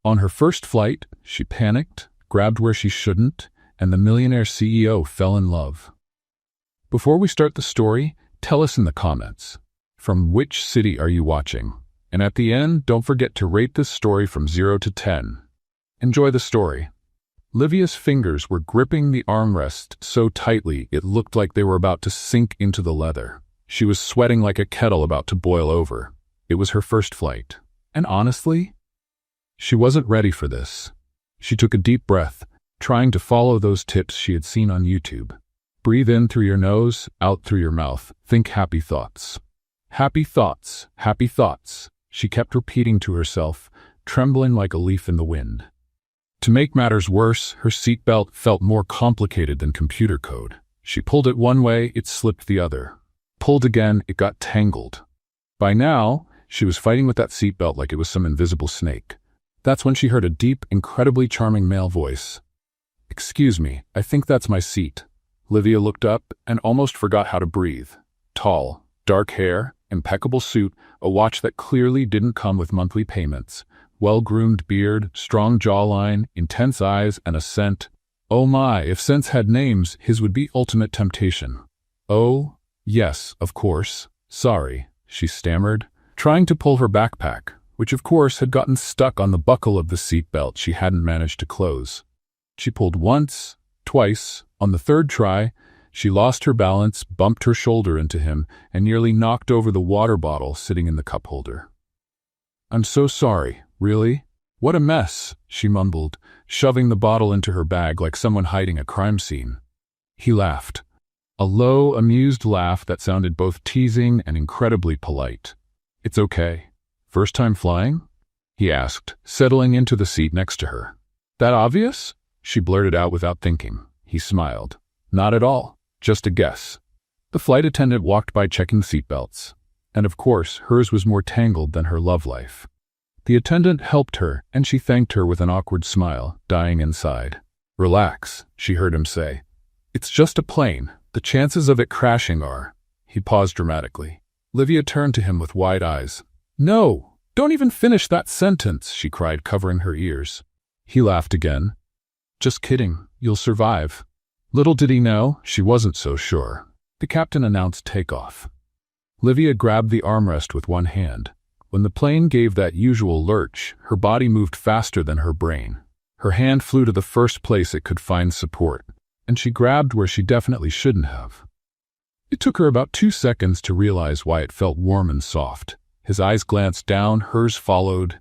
On her first flight, she panicked, grabbed where she shouldn't, and the Millionaire CEO fell in love. Before we start the story, tell us in the comments, from which city are you watching? And at the end, don't forget to rate this story from 0 to 10. Enjoy the story. Livia's fingers were gripping the armrest so tightly it looked like they were about to sink into the leather. She was sweating like a kettle about to boil over. It was her first flight. And honestly, she wasn't ready for this. She took a deep breath, trying to follow those tips she had seen on YouTube. Breathe in through your nose, out through your mouth. Think happy thoughts. Happy thoughts, happy thoughts, she kept repeating to herself, trembling like a leaf in the wind. To make matters worse, her seatbelt felt more complicated than computer code. She pulled it one way, it slipped the other. Pulled again, it got tangled. By now, she was fighting with that seatbelt like it was some invisible snake. That's when she heard a deep, incredibly charming male voice. "Excuse me, I think that's my seat." Livia looked up and almost forgot how to breathe. Tall, dark hair, impeccable suit, a watch that clearly didn't come with monthly payments, well-groomed beard, strong jawline, intense eyes, and a scent. Oh my, if scents had names, his would be ultimate temptation. "Oh, yes, of course. Sorry," she stammered, trying to pull her backpack, which of course had gotten stuck on the buckle of the seatbelt she hadn't managed to close. She pulled once, twice. On the third try, she lost her balance, bumped her shoulder into him, and nearly knocked over the water bottle sitting in the cup holder. "I'm so sorry, really? What a mess," she mumbled, shoving the bottle into her bag like someone hiding a crime scene. He laughed. A low, amused laugh that sounded both teasing and incredibly polite. "It's okay. First time flying?" he asked, settling into the seat next to her. "That obvious?" she blurted out without thinking. He smiled. "Not at all. Just a guess." The flight attendant walked by checking seatbelts. And of course, hers was more tangled than her love life. The attendant helped her, and she thanked her with an awkward smile, dying inside. "Relax," she heard him say. "It's just a plane. The chances of it crashing are—" He paused dramatically. Livia turned to him with wide eyes. "No, don't even finish that sentence," she cried, covering her ears. He laughed again. "Just kidding. You'll survive." Little did he know, she wasn't so sure. The captain announced takeoff. Livia grabbed the armrest with one hand. When the plane gave that usual lurch, her body moved faster than her brain. Her hand flew to the first place it could find support, and she grabbed where she definitely shouldn't have. It took her about 2 seconds to realize why it felt warm and soft. His eyes glanced down, hers followed,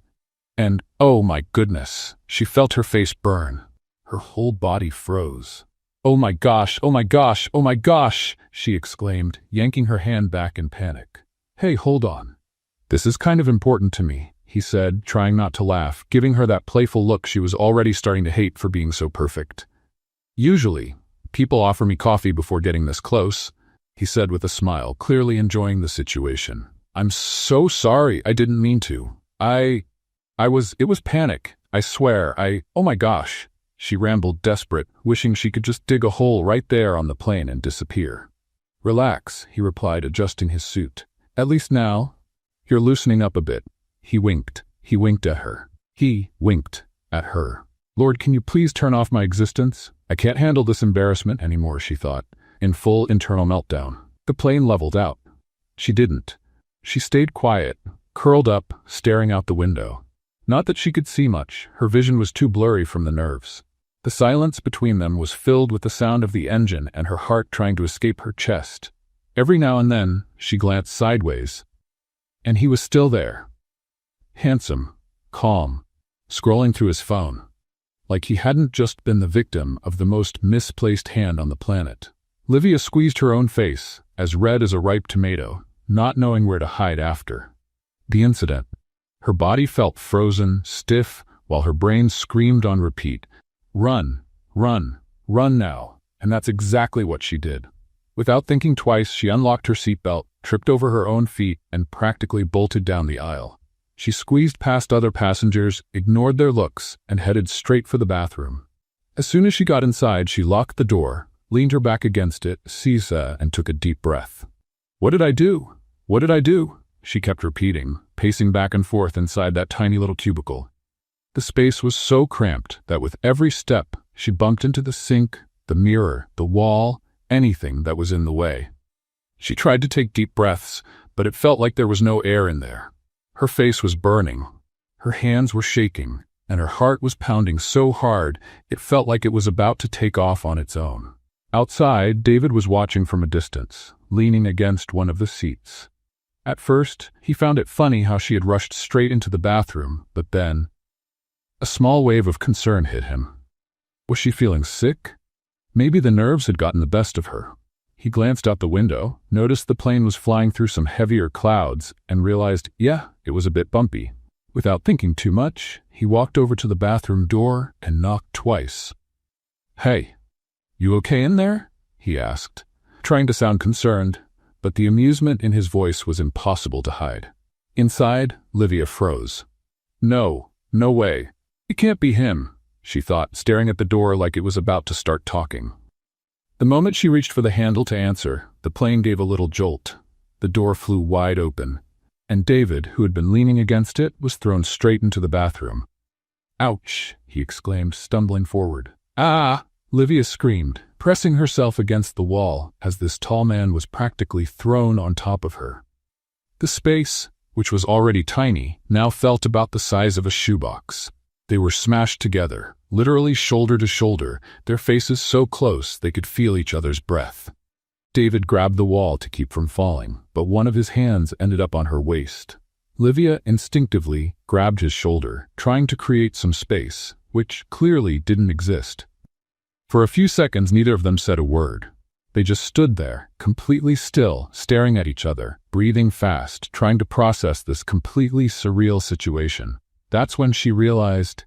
and, oh my goodness, she felt her face burn. Her whole body froze. "Oh my gosh, oh my gosh, oh my gosh," she exclaimed, yanking her hand back in panic. "Hey, hold on. This is kind of important to me," he said, trying not to laugh, giving her that playful look she was already starting to hate for being so perfect. "Usually, people offer me coffee before getting this close," he said with a smile, clearly enjoying the situation. "I'm so sorry, I didn't mean to. It was panic, I swear, oh my gosh." She rambled, desperate, wishing she could just dig a hole right there on the plane and disappear. "Relax," he replied, adjusting his suit. "At least now, you're loosening up a bit." He winked. He winked at her. He winked at her. "Lord, can you please turn off my existence? I can't handle this embarrassment anymore," she thought, in full internal meltdown. The plane leveled out. She didn't. She stayed quiet, curled up, staring out the window. Not that she could see much. Her vision was too blurry from the nerves. The silence between them was filled with the sound of the engine and her heart trying to escape her chest. Every now and then, she glanced sideways, and he was still there. Handsome, calm, scrolling through his phone, like he hadn't just been the victim of the most misplaced hand on the planet. Livia squeezed her own face, as red as a ripe tomato, not knowing where to hide after the incident. Her body felt frozen, stiff, while her brain screamed on repeat, "Run, run, run now." And that's exactly what she did. Without thinking twice, she unlocked her seatbelt, tripped over her own feet, and practically bolted down the aisle. She squeezed past other passengers, ignored their looks, and headed straight for the bathroom. As soon as she got inside, she locked the door, leaned her back against it, and took a deep breath. "What did I do? What did I do?" she kept repeating, pacing back and forth inside that tiny little cubicle. The space was so cramped that with every step, she bumped into the sink, the mirror, the wall, anything that was in the way. She tried to take deep breaths, but it felt like there was no air in there. Her face was burning. Her hands were shaking, and her heart was pounding so hard it felt like it was about to take off on its own. Outside, David was watching from a distance, leaning against one of the seats. At first, he found it funny how she had rushed straight into the bathroom, but then a small wave of concern hit him. Was she feeling sick? Maybe the nerves had gotten the best of her. He glanced out the window, noticed the plane was flying through some heavier clouds, and realized, yeah, it was a bit bumpy. Without thinking too much, he walked over to the bathroom door and knocked twice. "Hey, you okay in there?" he asked, trying to sound concerned, but the amusement in his voice was impossible to hide. Inside, Livia froze. No way. It can't be him, she thought, staring at the door like it was about to start talking. The moment she reached for the handle to answer, the plane gave a little jolt. The door flew wide open, and David, who had been leaning against it, was thrown straight into the bathroom. "Ouch!" he exclaimed, stumbling forward. "Ah!" Livia screamed, pressing herself against the wall as this tall man was practically thrown on top of her. The space, which was already tiny, now felt about the size of a shoebox. They were smashed together, literally shoulder to shoulder, their faces so close they could feel each other's breath. David grabbed the wall to keep from falling, but one of his hands ended up on her waist. Livia instinctively grabbed his shoulder, trying to create some space, which clearly didn't exist. For a few seconds, neither of them said a word. They just stood there, completely still, staring at each other, breathing fast, trying to process this completely surreal situation. That's when she realized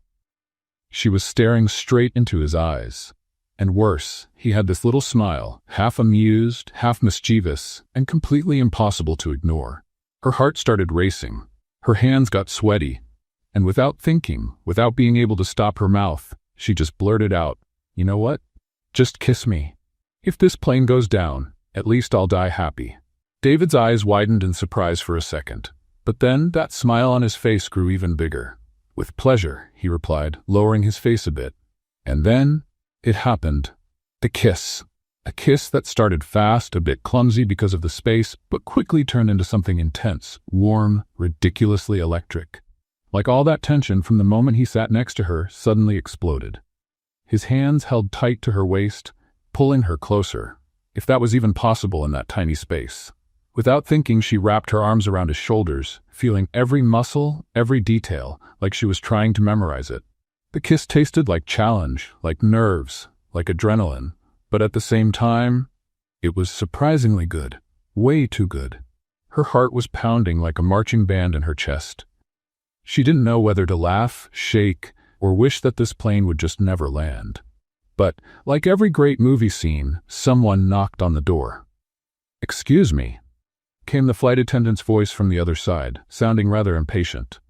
she was staring straight into his eyes. And worse, he had this little smile, half amused, half mischievous, and completely impossible to ignore. Her heart started racing. Her hands got sweaty. And without thinking, without being able to stop her mouth, she just blurted out, "You know what? Just kiss me. If this plane goes down, at least I'll die happy." David's eyes widened in surprise for a second, but then that smile on his face grew even bigger. "With pleasure," he replied, lowering his face a bit. And then it happened. The kiss. A kiss that started fast, a bit clumsy because of the space, but quickly turned into something intense, warm, ridiculously electric. Like all that tension from the moment he sat next to her suddenly exploded. His hands held tight to her waist, pulling her closer, if that was even possible in that tiny space. Without thinking, she wrapped her arms around his shoulders, feeling every muscle, every detail, like she was trying to memorize it. The kiss tasted like challenge, like nerves, like adrenaline, but at the same time, it was surprisingly good, way too good. Her heart was pounding like a marching band in her chest. She didn't know whether to laugh, shake, or wish that this plane would just never land. But, like every great movie scene, someone knocked on the door. "Excuse me," came the flight attendant's voice from the other side, sounding rather impatient.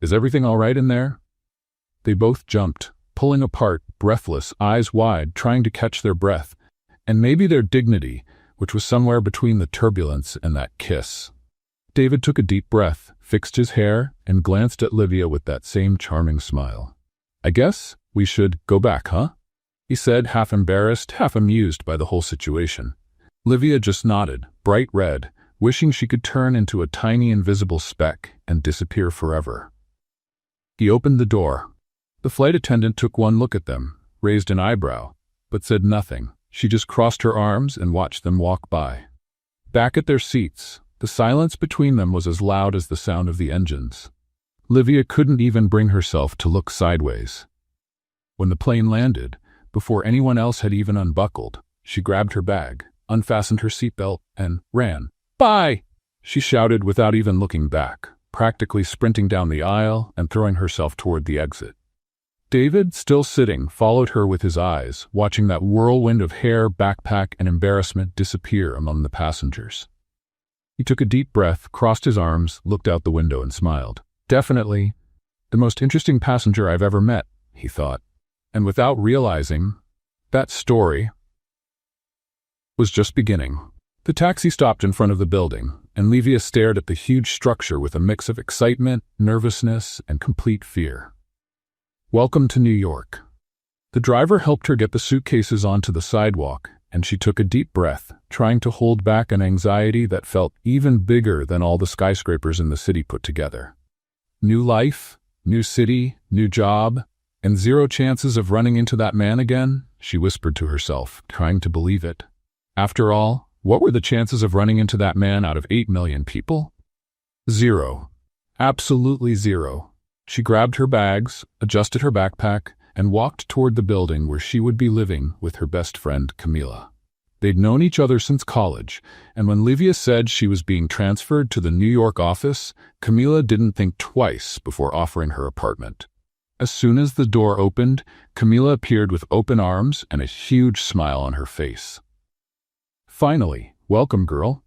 "Is everything all right in there?" They both jumped, pulling apart, breathless, eyes wide, trying to catch their breath, and maybe their dignity, which was somewhere between the turbulence and that kiss. David took a deep breath, fixed his hair, and glanced at Livia with that same charming smile. "I guess we should go back, huh?" he said, half embarrassed, half amused by the whole situation. Livia just nodded, bright red, wishing she could turn into a tiny invisible speck and disappear forever. He opened the door. The flight attendant took one look at them, raised an eyebrow, but said nothing. She just crossed her arms and watched them walk by. Back at their seats, the silence between them was as loud as the sound of the engines. Livia couldn't even bring herself to look sideways. When the plane landed, before anyone else had even unbuckled, she grabbed her bag, unfastened her seatbelt, and ran. "Bye!" she shouted without even looking back, practically sprinting down the aisle and throwing herself toward the exit. David, still sitting, followed her with his eyes, watching that whirlwind of hair, backpack, and embarrassment disappear among the passengers. He took a deep breath, crossed his arms, looked out the window, and smiled. "Definitely the most interesting passenger I've ever met," he thought. And without realizing, that story was just beginning. The taxi stopped in front of the building. and Livia stared at the huge structure with a mix of excitement, nervousness, and complete fear. Welcome to New York. The driver helped her get the suitcases onto the sidewalk, and she took a deep breath, trying to hold back an anxiety that felt even bigger than all the skyscrapers in the city put together. New life, new city, new job, and zero chances of running into that man again, she whispered to herself, trying to believe it. After all, what were the chances of running into that man out of 8 million people? Zero. Absolutely zero. She grabbed her bags, adjusted her backpack, and walked toward the building where she would be living with her best friend, Camila. They'd known each other since college, and when Livia said she was being transferred to the New York office, Camila didn't think twice before offering her apartment. As soon as the door opened, Camila appeared with open arms and a huge smile on her face. Finally, welcome, girl.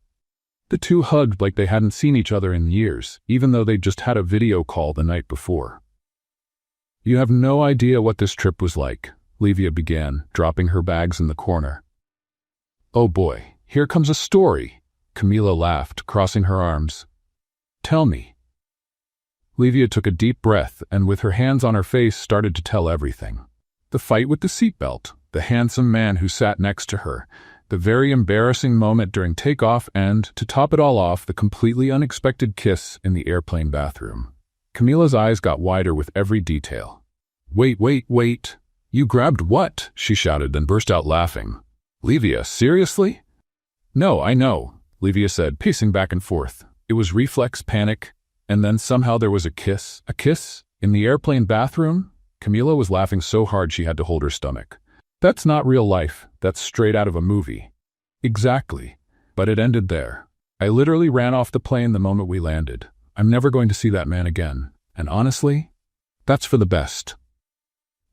The two hugged like they hadn't seen each other in years, even though they'd just had a video call the night before. You have no idea what this trip was like, Livia began, dropping her bags in the corner. Oh boy, here comes a story, Camila laughed, crossing her arms. Tell me. Livia took a deep breath and with her hands on her face started to tell everything. The fight with the seatbelt, the handsome man who sat next to her, the very embarrassing moment during takeoff, and, to top it all off, the completely unexpected kiss in the airplane bathroom. Camila's eyes got wider with every detail. Wait. You grabbed what? She shouted, then burst out laughing. Livia, seriously? No, I know, Livia said, pacing back and forth. It was reflex panic, and then somehow there was a kiss. A kiss? In the airplane bathroom? Camila was laughing so hard she had to hold her stomach. That's not real life. That's straight out of a movie. Exactly. But it ended there. I literally ran off the plane the moment we landed. I'm never going to see that man again. And honestly, that's for the best.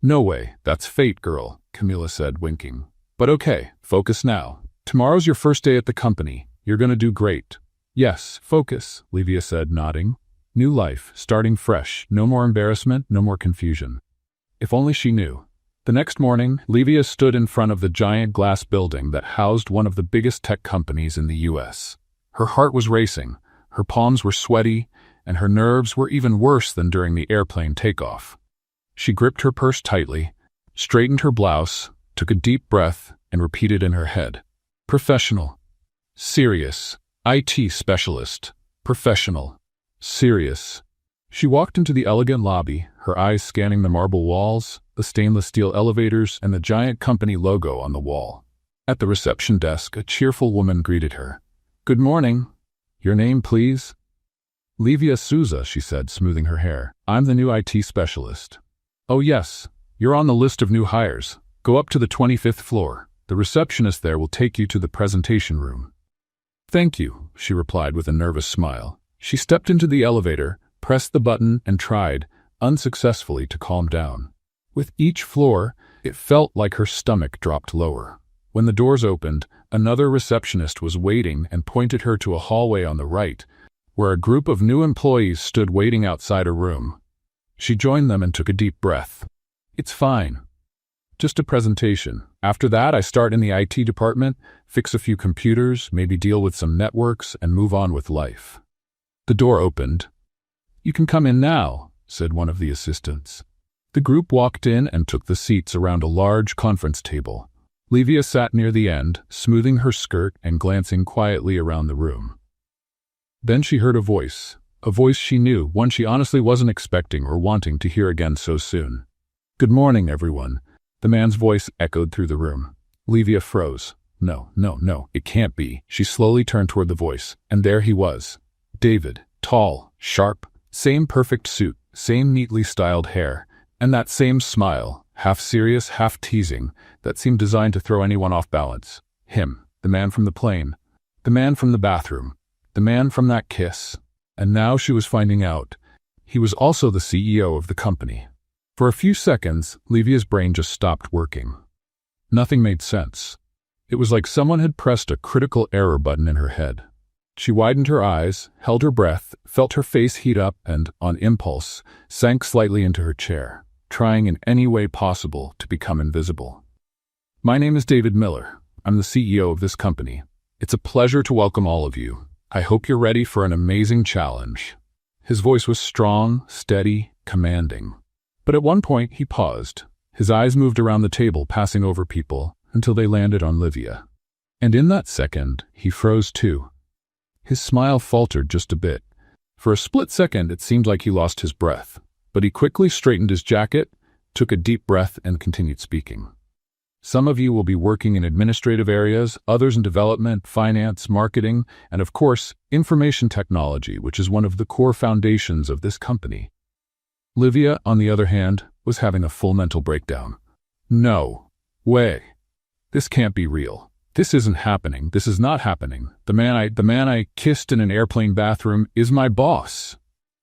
No way. That's fate, girl, Camila said, winking. But okay, focus now. Tomorrow's your first day at the company. You're gonna do great. Yes, focus, Livia said, nodding. New life, starting fresh. No more embarrassment, no more confusion. If only she knew. The next morning, Livia stood in front of the giant glass building that housed one of the biggest tech companies in the U.S. Her heart was racing, her palms were sweaty, and her nerves were even worse than during the airplane takeoff. She gripped her purse tightly, straightened her blouse, took a deep breath, and repeated in her head. Professional. Serious. IT specialist. Professional. Serious. She walked into the elegant lobby, her eyes scanning the marble walls, the stainless steel elevators, and the giant company logo on the wall. At the reception desk, a cheerful woman greeted her. Good morning. Your name, please? Livia Souza, she said, smoothing her hair. I'm the new IT specialist. Oh yes, you're on the list of new hires. Go up to the 25th floor. The receptionist there will take you to the presentation room. Thank you, she replied with a nervous smile. She stepped into the elevator, pressed the button, and tried, unsuccessfully, to calm down. With each floor, it felt like her stomach dropped lower. When the doors opened, another receptionist was waiting and pointed her to a hallway on the right, where a group of new employees stood waiting outside a room. She joined them and took a deep breath. It's fine. Just a presentation. After that, I start in the IT department, fix a few computers, maybe deal with some networks, and move on with life. The door opened. You can come in now, said one of the assistants. The group walked in and took the seats around a large conference table. Livia sat near the end, smoothing her skirt and glancing quietly around the room. Then she heard a voice she knew, one she honestly wasn't expecting or wanting to hear again so soon. Good morning, everyone. The man's voice echoed through the room. Livia froze. No, it can't be. She slowly turned toward the voice, and there he was. David, tall, sharp, same perfect suit, same neatly styled hair, and that same smile, half serious, half teasing, that seemed designed to throw anyone off balance. Him, the man from the plane, the man from the bathroom, the man from that kiss. And now she was finding out, he was also the CEO of the company. For a few seconds, Livia's brain just stopped working. Nothing made sense. It was like someone had pressed a critical error button in her head. She widened her eyes, held her breath, felt her face heat up, and, on impulse, sank slightly into her chair, trying in any way possible to become invisible. My name is David Miller. I'm the CEO of this company. It's a pleasure to welcome all of you. I hope you're ready for an amazing challenge." His voice was strong, steady, commanding. But at one point he paused. His eyes moved around the table, passing over people, until they landed on Livia. And in that second, he froze too. His smile faltered just a bit. For a split second, it seemed like he lost his breath. But he quickly straightened his jacket, took a deep breath, and continued speaking. "Some of you will be working in administrative areas, others in development, finance, marketing, and of course, information technology, which is one of the core foundations of this company." Livia, on the other hand, was having a full mental breakdown. "No way. This can't be real. This isn't happening. This is not happening. The man I kissed in an airplane bathroom is my boss."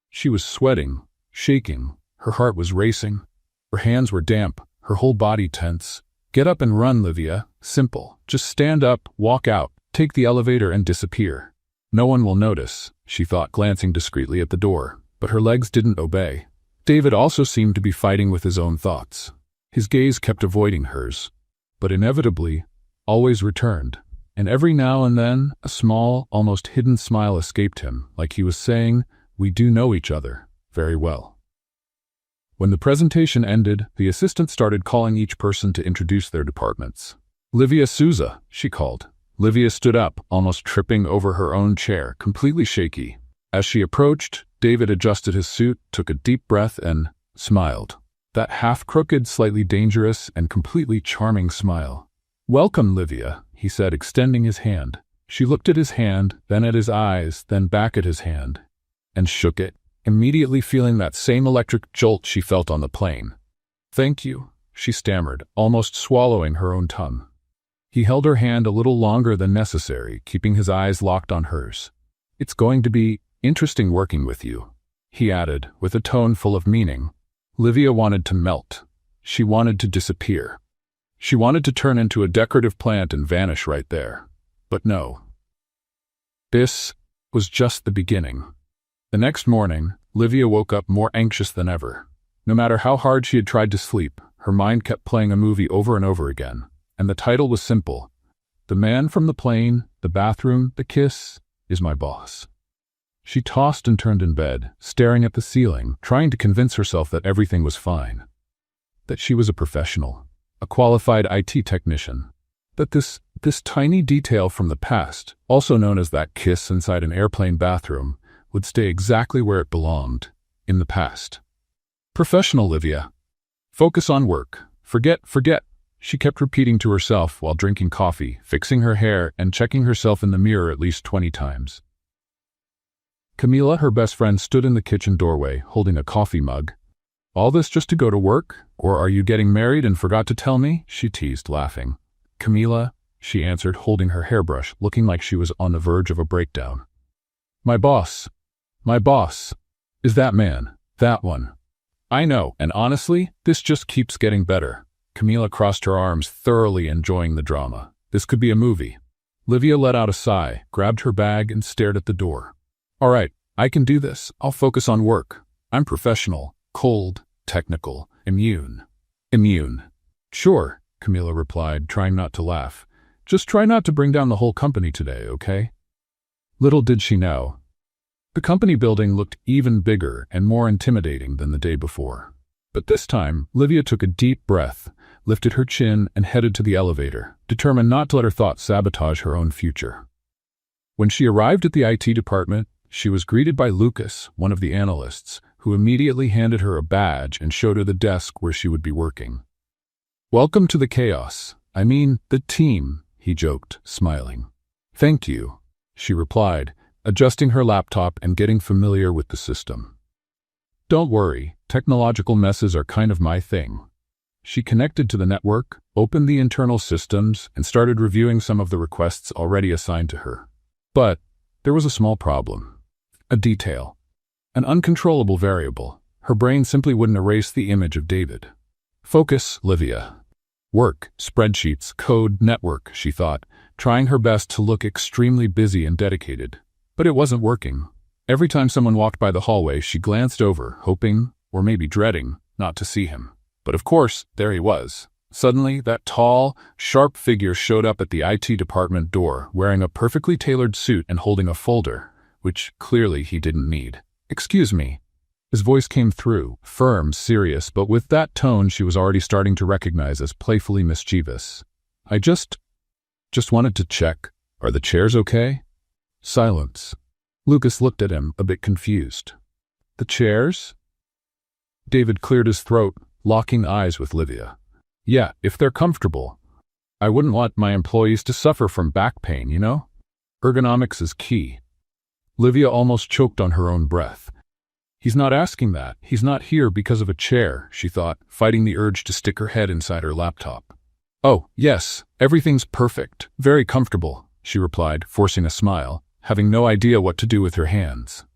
She was sweating, shaking. Her heart was racing. Her hands were damp, her whole body tense. "Get up and run, Livia. Simple. Just stand up, walk out, take the elevator and disappear. No one will notice," she thought, glancing discreetly at the door. But her legs didn't obey. David also seemed to be fighting with his own thoughts. His gaze kept avoiding hers, but inevitably, always returned. And every now and then, a small, almost hidden smile escaped him, like he was saying, "We do know each other very well." When the presentation ended, the assistant started calling each person to introduce their departments. "Livia Souza," she called. Livia stood up, almost tripping over her own chair, completely shaky. As she approached, David adjusted his suit, took a deep breath, and smiled. That half-crooked, slightly dangerous, and completely charming smile. "Welcome, Livia," he said, extending his hand. She looked at his hand, then at his eyes, then back at his hand, and shook it, immediately feeling that same electric jolt she felt on the plane. "Thank you," she stammered, almost swallowing her own tongue. He held her hand a little longer than necessary, keeping his eyes locked on hers. "It's going to be interesting working with you," he added, with a tone full of meaning. Livia wanted to melt. She wanted to disappear. She wanted to turn into a decorative plant and vanish right there. But no. This was just the beginning. The next morning, Livia woke up more anxious than ever. No matter how hard she had tried to sleep, her mind kept playing a movie over and over again. And the title was simple. "The man from the plane, the bathroom, the kiss, is my boss." She tossed and turned in bed, staring at the ceiling, trying to convince herself that everything was fine. That she was a professional, a qualified IT technician. That this tiny detail from the past, also known as that kiss inside an airplane bathroom, would stay exactly where it belonged, in the past. Professional Livia. Focus on work. Forget. She kept repeating to herself while drinking coffee, fixing her hair, and checking herself in the mirror at least 20 times. Camila, her best friend, stood in the kitchen doorway, holding a coffee mug. "All this just to go to work? Or are you getting married and forgot to tell me?" she teased, laughing. "Camila," she answered, holding her hairbrush, looking like she was on the verge of a breakdown. My boss, is that man, that one. I know, and honestly, this just keeps getting better." Camila crossed her arms, thoroughly enjoying the drama. This could be a movie. Livia let out a sigh, grabbed her bag, and stared at the door. "All right, I can do this. I'll focus on work. I'm professional, cold, technical, immune." "Immune." "Sure," Camila replied, trying not to laugh. "Just try not to bring down the whole company today, okay?" Little did she know. The company building looked even bigger and more intimidating than the day before. But this time, Livia took a deep breath, lifted her chin, and headed to the elevator, determined not to let her thoughts sabotage her own future. When she arrived at the IT department, she was greeted by Lucas, one of the analysts, who immediately handed her a badge and showed her the desk where she would be working. "Welcome to the chaos. I mean, the team," he joked, smiling. "Thank you," she replied, adjusting her laptop and getting familiar with the system. "Don't worry, technological messes are kind of my thing." She connected to the network, opened the internal systems, and started reviewing some of the requests already assigned to her. But there was a small problem. A detail. An uncontrollable variable. Her brain simply wouldn't erase the image of David. "Focus, Livia. Work, spreadsheets, code, network," she thought, trying her best to look extremely busy and dedicated. But it wasn't working. Every time someone walked by the hallway, she glanced over, hoping, or maybe dreading, not to see him. But of course, there he was. Suddenly, that tall, sharp figure showed up at the IT department door, wearing a perfectly tailored suit and holding a folder, which clearly he didn't need. "Excuse me." His voice came through, firm, serious, but with that tone she was already starting to recognize as playfully mischievous. "I just wanted to check. Are the chairs okay?" Silence. Lucas looked at him, a bit confused. "The chairs?" David cleared his throat, locking eyes with Livia. "Yeah, if they're comfortable. I wouldn't want my employees to suffer from back pain, you know? Ergonomics is key." Livia almost choked on her own breath. He's not asking that. He's not here because of a chair, she thought, fighting the urge to stick her head inside her laptop. "Oh, yes, everything's perfect. Very comfortable," she replied, forcing a smile, having no idea what to do with her hands.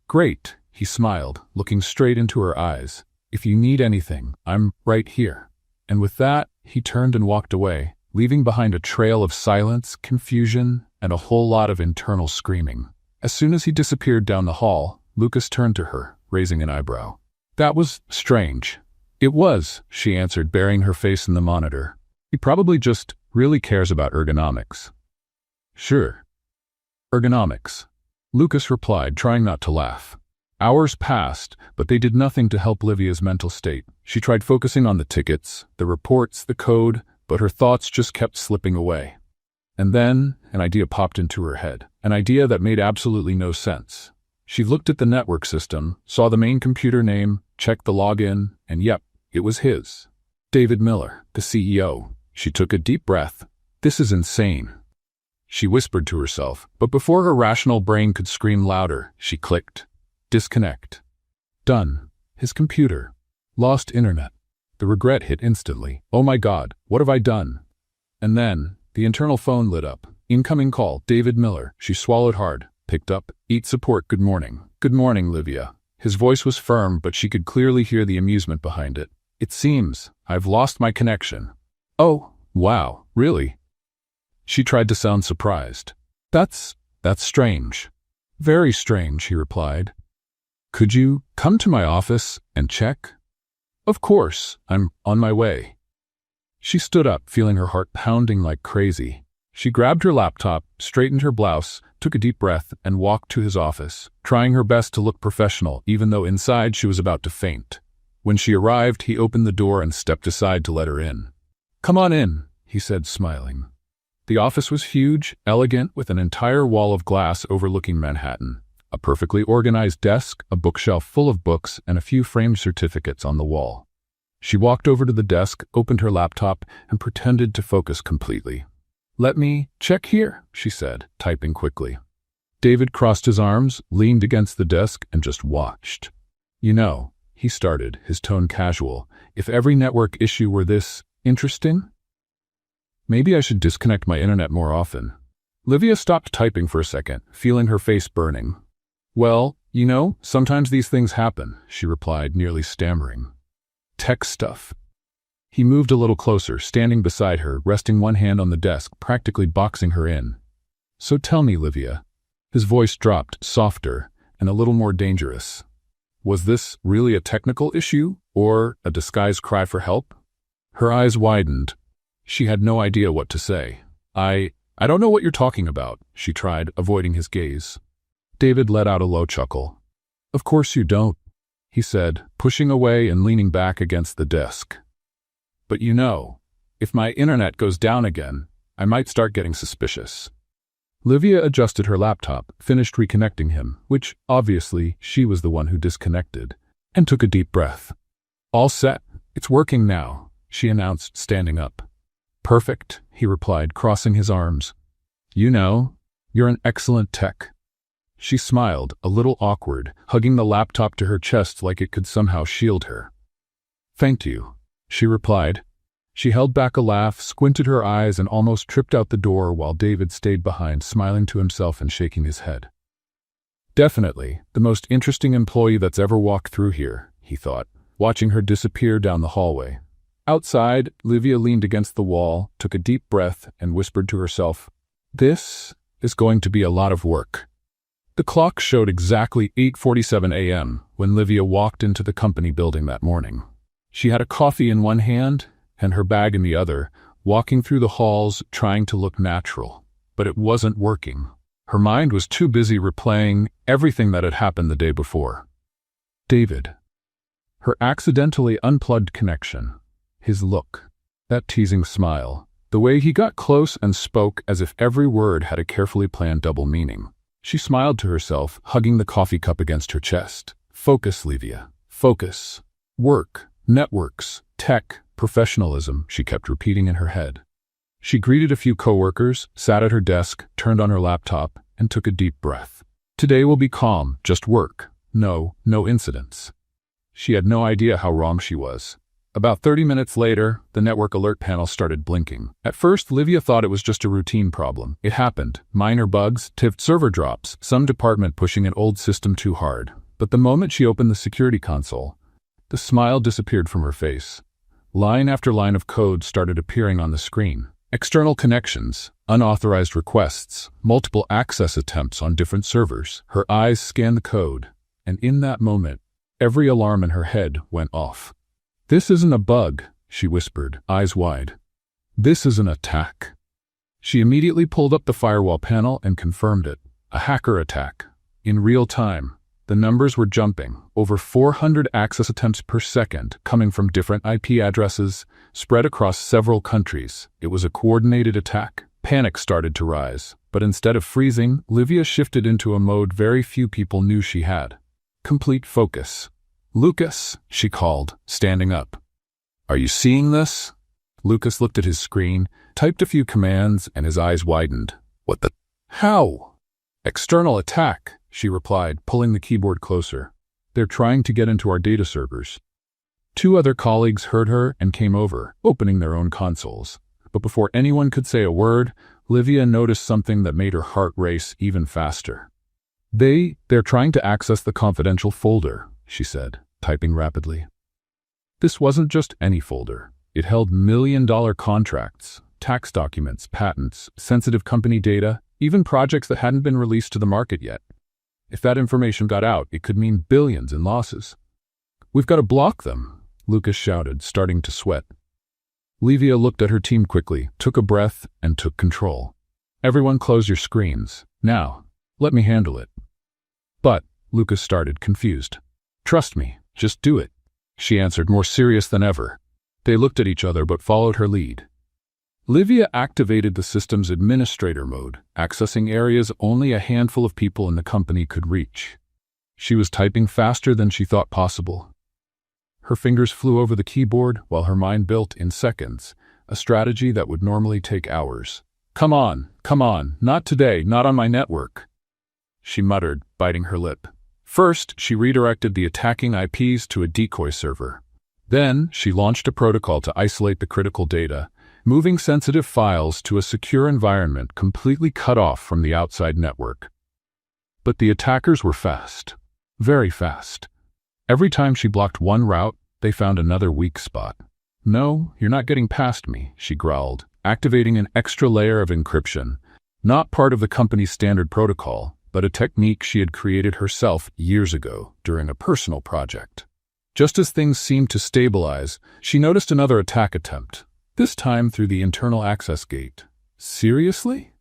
"Great," he smiled, looking straight into her eyes. "If you need anything, I'm right here." And with that, he turned and walked away, leaving behind a trail of silence, confusion, and a whole lot of internal screaming. As soon as he disappeared down the hall, Lucas turned to her, raising an eyebrow. "That was strange." "It was," she answered, burying her face in the monitor. "He probably just really cares about ergonomics." "Sure. Ergonomics," Lucas replied, trying not to laugh. Hours passed, but they did nothing to help Livia's mental state. She tried focusing on the tickets, the reports, the code, but her thoughts just kept slipping away. And then, an idea popped into her head, an idea that made absolutely no sense. She looked at the network system, saw the main computer name, checked the login, and yep, it was his. David Miller, the CEO. She took a deep breath. "This is insane," she whispered to herself, but before her rational brain could scream louder, she clicked. Disconnect. Done. His computer. Lost internet. The regret hit instantly. "Oh my God, what have I done?" And then, the internal phone lit up. "Incoming call, David Miller." She swallowed hard, picked up. "Eat support, good morning." "Good morning, Livia." His voice was firm, but she could clearly hear the amusement behind it. "It seems I've lost my connection." "Oh, wow, really?" She tried to sound surprised. That's strange." "Very strange," he replied. "Could you come to my office and check?" "Of course, I'm on my way." She stood up, feeling her heart pounding like crazy. She grabbed her laptop, straightened her blouse, took a deep breath, and walked to his office, trying her best to look professional, even though inside she was about to faint. When she arrived, he opened the door and stepped aside to let her in. "Come on in," he said, smiling. The office was huge, elegant, with an entire wall of glass overlooking Manhattan. A perfectly organized desk, a bookshelf full of books, and a few framed certificates on the wall. She walked over to the desk, opened her laptop, and pretended to focus completely. "Let me check here," she said, typing quickly. David crossed his arms, leaned against the desk, and just watched. "You know," he started, his tone casual, "if every network issue were this interesting, maybe I should disconnect my internet more often." Livia stopped typing for a second, feeling her face burning. "Well, you know, sometimes these things happen," she replied, nearly stammering. "Tech stuff." He moved a little closer, standing beside her, resting one hand on the desk, practically boxing her in. "So tell me, Livia." His voice dropped, softer, and a little more dangerous. "Was this really a technical issue, or a disguised cry for help?" Her eyes widened. She had no idea what to say. I don't know what you're talking about," she tried, avoiding his gaze. David let out a low chuckle. "Of course you don't," he said, pushing away and leaning back against the desk. "But you know, if my internet goes down again, I might start getting suspicious." Livia adjusted her laptop, finished reconnecting him, which, obviously, she was the one who disconnected, and took a deep breath. "All set. It's working now," she announced, standing up. "Perfect," he replied, crossing his arms. "You know, you're an excellent tech." She smiled, a little awkward, hugging the laptop to her chest like it could somehow shield her. "Thank you," she replied. She held back a laugh, squinted her eyes, and almost tripped out the door while David stayed behind, smiling to himself and shaking his head. "Definitely the most interesting employee that's ever walked through here," he thought, watching her disappear down the hallway. Outside, Livia leaned against the wall, took a deep breath, and whispered to herself, "This is going to be a lot of work." The clock showed exactly 8:47 a.m. when Livia walked into the company building that morning. She had a coffee in one hand and her bag in the other, walking through the halls trying to look natural. But it wasn't working. Her mind was too busy replaying everything that had happened the day before. David. Her accidentally unplugged connection. His look. That teasing smile. The way he got close and spoke as if every word had a carefully planned double meaning. She smiled to herself, hugging the coffee cup against her chest. Focus, Livia. Focus. Work. Networks. Tech. Professionalism, she kept repeating in her head. She greeted a few coworkers, sat at her desk, turned on her laptop, and took a deep breath. Today will be calm, just work. No incidents. She had no idea how wrong she was. About 30 minutes later, the network alert panel started blinking. At first, Livia thought it was just a routine problem. It happened. Minor bugs, tipped server drops, some department pushing an old system too hard. But the moment she opened the security console, the smile disappeared from her face. Line after line of code started appearing on the screen. External connections, unauthorized requests, multiple access attempts on different servers. Her eyes scanned the code, and in that moment, every alarm in her head went off. This isn't a bug, she whispered, eyes wide. This is an attack. She immediately pulled up the firewall panel and confirmed it. A hacker attack. In real time. The numbers were jumping. Over 400 access attempts per second, coming from different IP addresses, spread across several countries. It was a coordinated attack. Panic started to rise. But instead of freezing, Livia shifted into a mode very few people knew she had. Complete focus. Lucas, she called, standing up. Are you seeing this? Lucas looked at his screen, typed a few commands, and his eyes widened. What the? How? External attack, she replied, pulling the keyboard closer. They're trying to get into our data servers. 2 other colleagues heard her and came over, opening their own consoles. But before anyone could say a word, Livia noticed something that made her heart race even faster. They're trying to access the confidential folder, she said, typing rapidly. This wasn't just any folder. It held million-dollar contracts, tax documents, patents, sensitive company data, even projects that hadn't been released to the market yet. If that information got out, it could mean billions in losses. We've got to block them, Lucas shouted, starting to sweat. Livia looked at her team quickly, took a breath, and took control. Everyone close your screens. Now, let me handle it. But, Lucas started, confused. Trust me, just do it, she answered, more serious than ever. They looked at each other but followed her lead. Livia activated the system's administrator mode, accessing areas only a handful of people in the company could reach. She was typing faster than she thought possible. Her fingers flew over the keyboard while her mind built in seconds, a strategy that would normally take hours. Come on, not today, not on my network, she muttered, biting her lip. First, she redirected the attacking IPs to a decoy server. Then, she launched a protocol to isolate the critical data, moving sensitive files to a secure environment completely cut off from the outside network. But the attackers were fast. Very fast. Every time she blocked one route, they found another weak spot. No, you're not getting past me, she growled, activating an extra layer of encryption. Not part of the company's standard protocol, but a technique she had created herself years ago during a personal project. Just as things seemed to stabilize, she noticed another attack attempt, this time through the internal access gate. Seriously?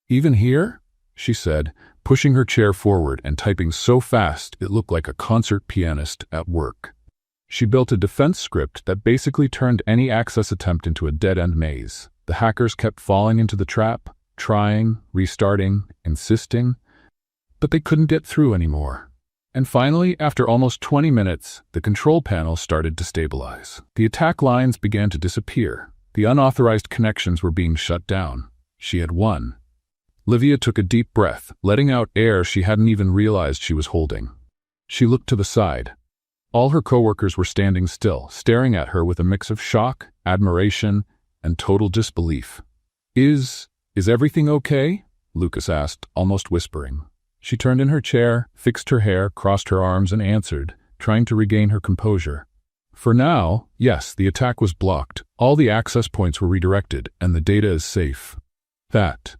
Even here? She said, pushing her chair forward and typing so fast it looked like a concert pianist at work. She built a defense script that basically turned any access attempt into a dead-end maze. The hackers kept falling into the trap, trying, restarting, insisting, but they couldn't get through anymore. And finally, after almost 20 minutes, the control panel started to stabilize. The attack lines began to disappear. The unauthorized connections were being shut down. She had won. Livia took a deep breath, letting out air she hadn't even realized she was holding. She looked to the side. All her coworkers were standing still, staring at her with a mix of shock, admiration, and total disbelief. Is everything okay? Lucas asked, almost whispering. She turned in her chair, fixed her hair, crossed her arms, and answered, trying to regain her composure. For now, yes, the attack was blocked. All the access points were redirected, and the data is safe. That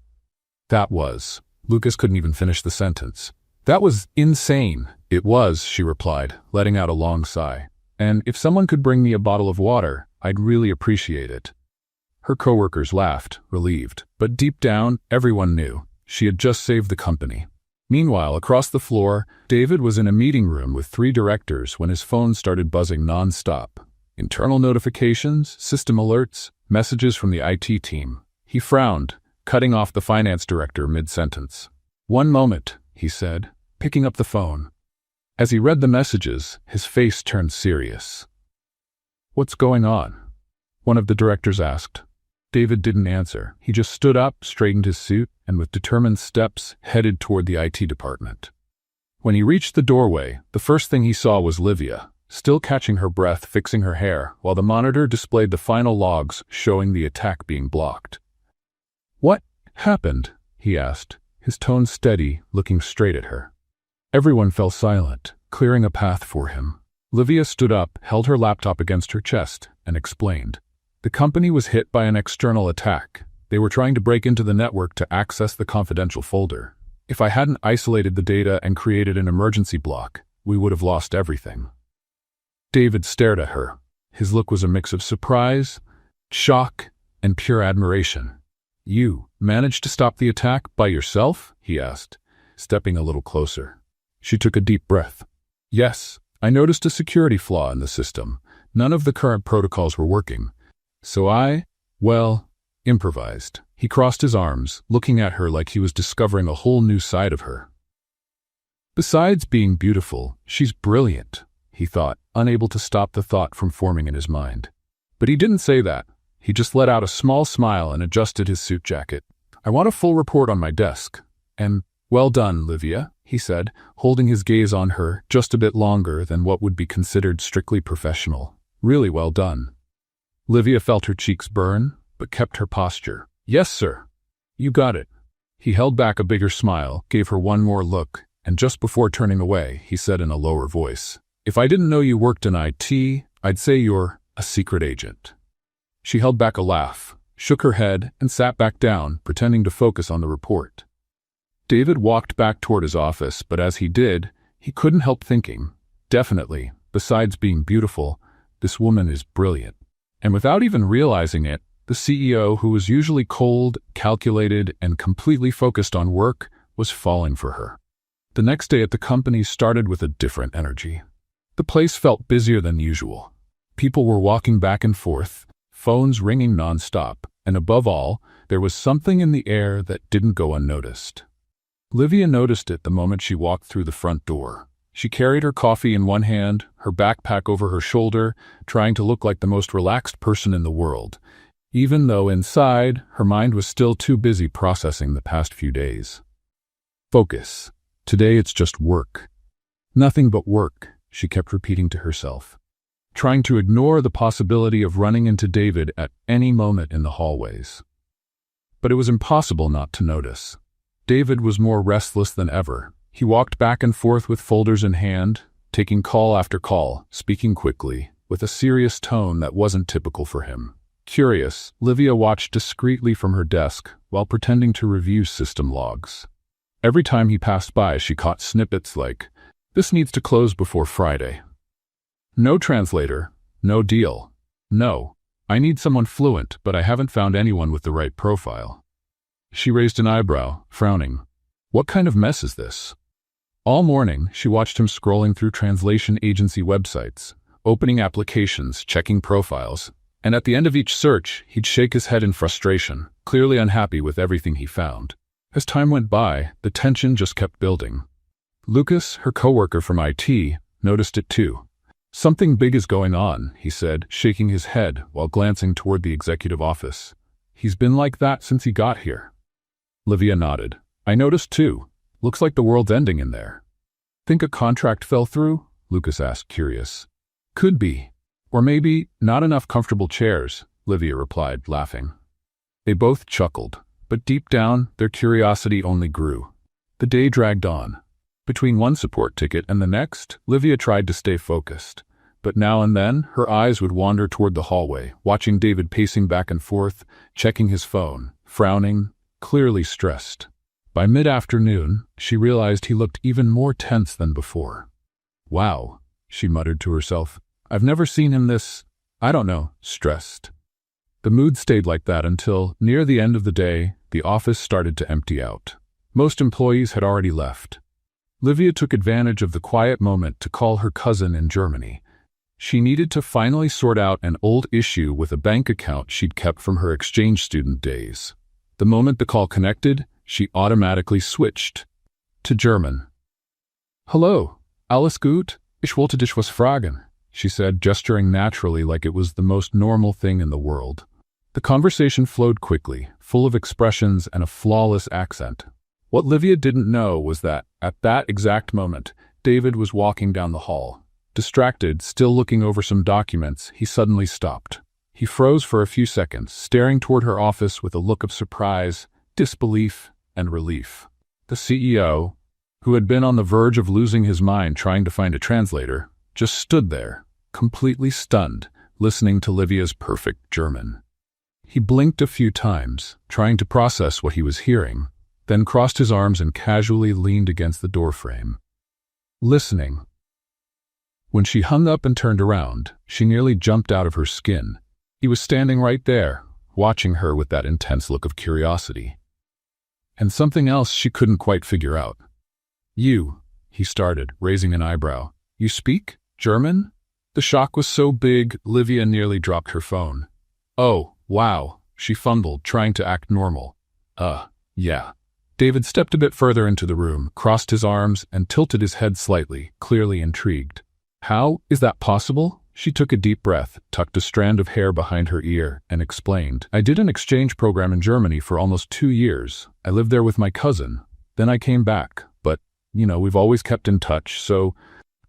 was. Lucas couldn't even finish the sentence. That was insane. It was, she replied, letting out a long sigh. And if someone could bring me a bottle of water, I'd really appreciate it." Her coworkers laughed, relieved, but deep down, everyone knew she had just saved the company. Meanwhile, across the floor, David was in a meeting room with 3 directors when his phone started buzzing non-stop. Internal notifications, system alerts, messages from the IT team. He frowned, cutting off the finance director mid-sentence. "One moment," he said, picking up the phone. As he read the messages, his face turned serious. "What's going on?" one of the directors asked. David didn't answer. He just stood up, straightened his suit, and with determined steps headed toward the IT department. When he reached the doorway, the first thing he saw was Livia, still catching her breath, fixing her hair, while the monitor displayed the final logs showing the attack being blocked. "What happened?" he asked, his tone steady, looking straight at her. Everyone fell silent, clearing a path for him. Livia stood up, held her laptop against her chest, and explained. The company was hit by an external attack. They were trying to break into the network to access the confidential folder. If I hadn't isolated the data and created an emergency block, we would have lost everything. David stared at her. His look was a mix of surprise, shock, and pure admiration. "You managed to stop the attack by yourself?" he asked, stepping a little closer. She took a deep breath. "Yes, I noticed a security flaw in the system. None of the current protocols were working. So I, improvised." He crossed his arms, looking at her like he was discovering a whole new side of her. "Besides being beautiful, she's brilliant," he thought, unable to stop the thought from forming in his mind. But he didn't say that. He just let out a small smile and adjusted his suit jacket. "I want a full report on my desk." "And well done, Livia," he said, holding his gaze on her just a bit longer than what would be considered strictly professional. "Really well done." Livia felt her cheeks burn, but kept her posture. "Yes, sir. You got it." He held back a bigger smile, gave her one more look, and just before turning away, he said in a lower voice, "If I didn't know you worked in IT, I'd say you're a secret agent." She held back a laugh, shook her head, and sat back down, pretending to focus on the report. David walked back toward his office, but as he did, he couldn't help thinking, definitely, besides being beautiful, this woman is brilliant. And without even realizing it, the CEO, who was usually cold, calculated, and completely focused on work, was falling for her. The next day at the company started with a different energy. The place felt busier than usual. People were walking back and forth, phones ringing nonstop, and above all, there was something in the air that didn't go unnoticed. Livia noticed it the moment she walked through the front door. She carried her coffee in one hand, her backpack over her shoulder, trying to look like the most relaxed person in the world, even though inside, her mind was still too busy processing the past few days. Focus. Today it's just work. Nothing but work, she kept repeating to herself, trying to ignore the possibility of running into David at any moment in the hallways. But it was impossible not to notice. David was more restless than ever. He walked back and forth with folders in hand, taking call after call, speaking quickly, with a serious tone that wasn't typical for him. Curious, Livia watched discreetly from her desk while pretending to review system logs. Every time he passed by, she caught snippets like, "This needs to close before Friday." "No translator, no deal." "No, I need someone fluent, but I haven't found anyone with the right profile." She raised an eyebrow, frowning. What kind of mess is this? All morning, she watched him scrolling through translation agency websites, opening applications, checking profiles, and at the end of each search, he'd shake his head in frustration, clearly unhappy with everything he found. As time went by, the tension just kept building. Lucas, her coworker from IT, noticed it too. "Something big is going on," he said, shaking his head while glancing toward the executive office. "He's been like that since he got here." Livia nodded. "I noticed too. Looks like the world's ending in there." "Think a contract fell through?" Lucas asked, curious. "Could be. Or maybe not enough comfortable chairs," Livia replied, laughing. They both chuckled, but deep down, their curiosity only grew. The day dragged on. Between one support ticket and the next, Livia tried to stay focused. But now and then, her eyes would wander toward the hallway, watching David pacing back and forth, checking his phone, frowning, clearly stressed. By mid-afternoon, she realized he looked even more tense than before. "Wow," she muttered to herself. "I've never seen him this I don't know, stressed. The mood stayed like that until, near the end of the day, the office started to empty out. Most employees had already left. Livia took advantage of the quiet moment to call her cousin in Germany. She needed to finally sort out an old issue with a bank account she'd kept from her exchange student days. The moment the call connected, she automatically switched to German. Hello, alles gut? Ich wollte dich was fragen, she said, gesturing naturally like it was the most normal thing in the world. The conversation flowed quickly, full of expressions and a flawless accent. What Livia didn't know was that, at that exact moment, David was walking down the hall. Distracted, still looking over some documents, he suddenly stopped. He froze for a few seconds, staring toward her office with a look of surprise, disbelief, and relief. The CEO, who had been on the verge of losing his mind trying to find a translator, just stood there, completely stunned, listening to Livia's perfect German. He blinked a few times, trying to process what he was hearing, then crossed his arms and casually leaned against the doorframe. Listening. When she hung up and turned around, she nearly jumped out of her skin. He was standing right there, watching her with that intense look of curiosity. And something else she couldn't quite figure out. You, he started, raising an eyebrow. You speak German? The shock was so big, Livia nearly dropped her phone. Oh, wow, she fumbled, trying to act normal. Yeah. David stepped a bit further into the room, crossed his arms, and tilted his head slightly, clearly intrigued. How is that possible? She took a deep breath, tucked a strand of hair behind her ear, and explained. I did an exchange program in Germany for almost 2 years. I lived there with my cousin. Then I came back, but, we've always kept in touch, so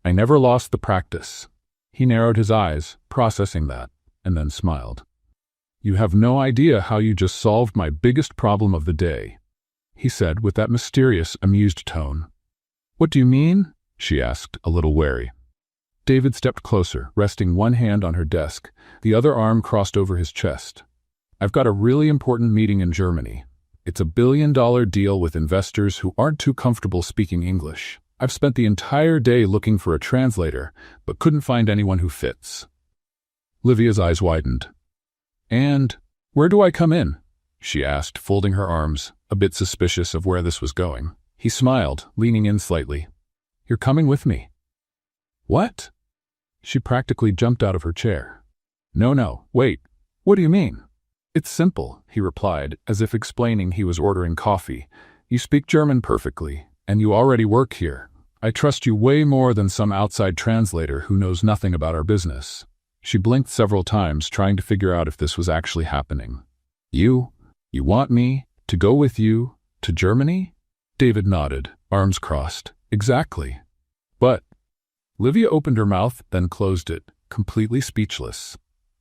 I never lost the practice. He narrowed his eyes, processing that, and then smiled. You have no idea how you just solved my biggest problem of the day, he said with that mysterious, amused tone. What do you mean? She asked, a little wary. David stepped closer, resting one hand on her desk, the other arm crossed over his chest. I've got a really important meeting in Germany. It's a $1 billion deal with investors who aren't too comfortable speaking English. I've spent the entire day looking for a translator, but couldn't find anyone who fits. Livia's eyes widened. And where do I come in? She asked, folding her arms, a bit suspicious of where this was going. He smiled, leaning in slightly. You're coming with me. What? She practically jumped out of her chair. No, wait. What do you mean? It's simple, he replied, as if explaining he was ordering coffee. You speak German perfectly, and you already work here. I trust you way more than some outside translator who knows nothing about our business. She blinked several times, trying to figure out if this was actually happening. You want me to go with you to Germany? David nodded, arms crossed. Exactly. But Livia opened her mouth, then closed it, completely speechless.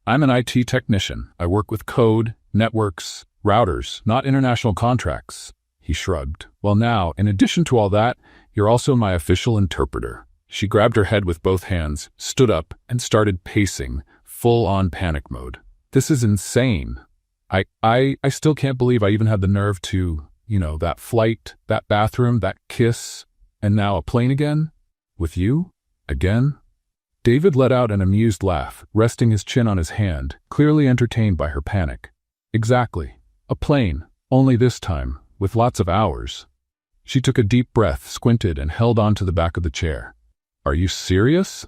I'm an IT technician. I work with code, networks, routers, not international contracts. He shrugged. Well now, in addition to all that, you're also my official interpreter. She grabbed her head with both hands, stood up, and started pacing, full-on panic mode. This is insane. I still can't believe I even had the nerve to, that flight, that bathroom, that kiss, and now a plane again? With you? Again? David let out an amused laugh, resting his chin on his hand, clearly entertained by her panic. Exactly. A plane, only this time, with lots of hours. She took a deep breath, squinted, and held on to the back of the chair. Are you serious?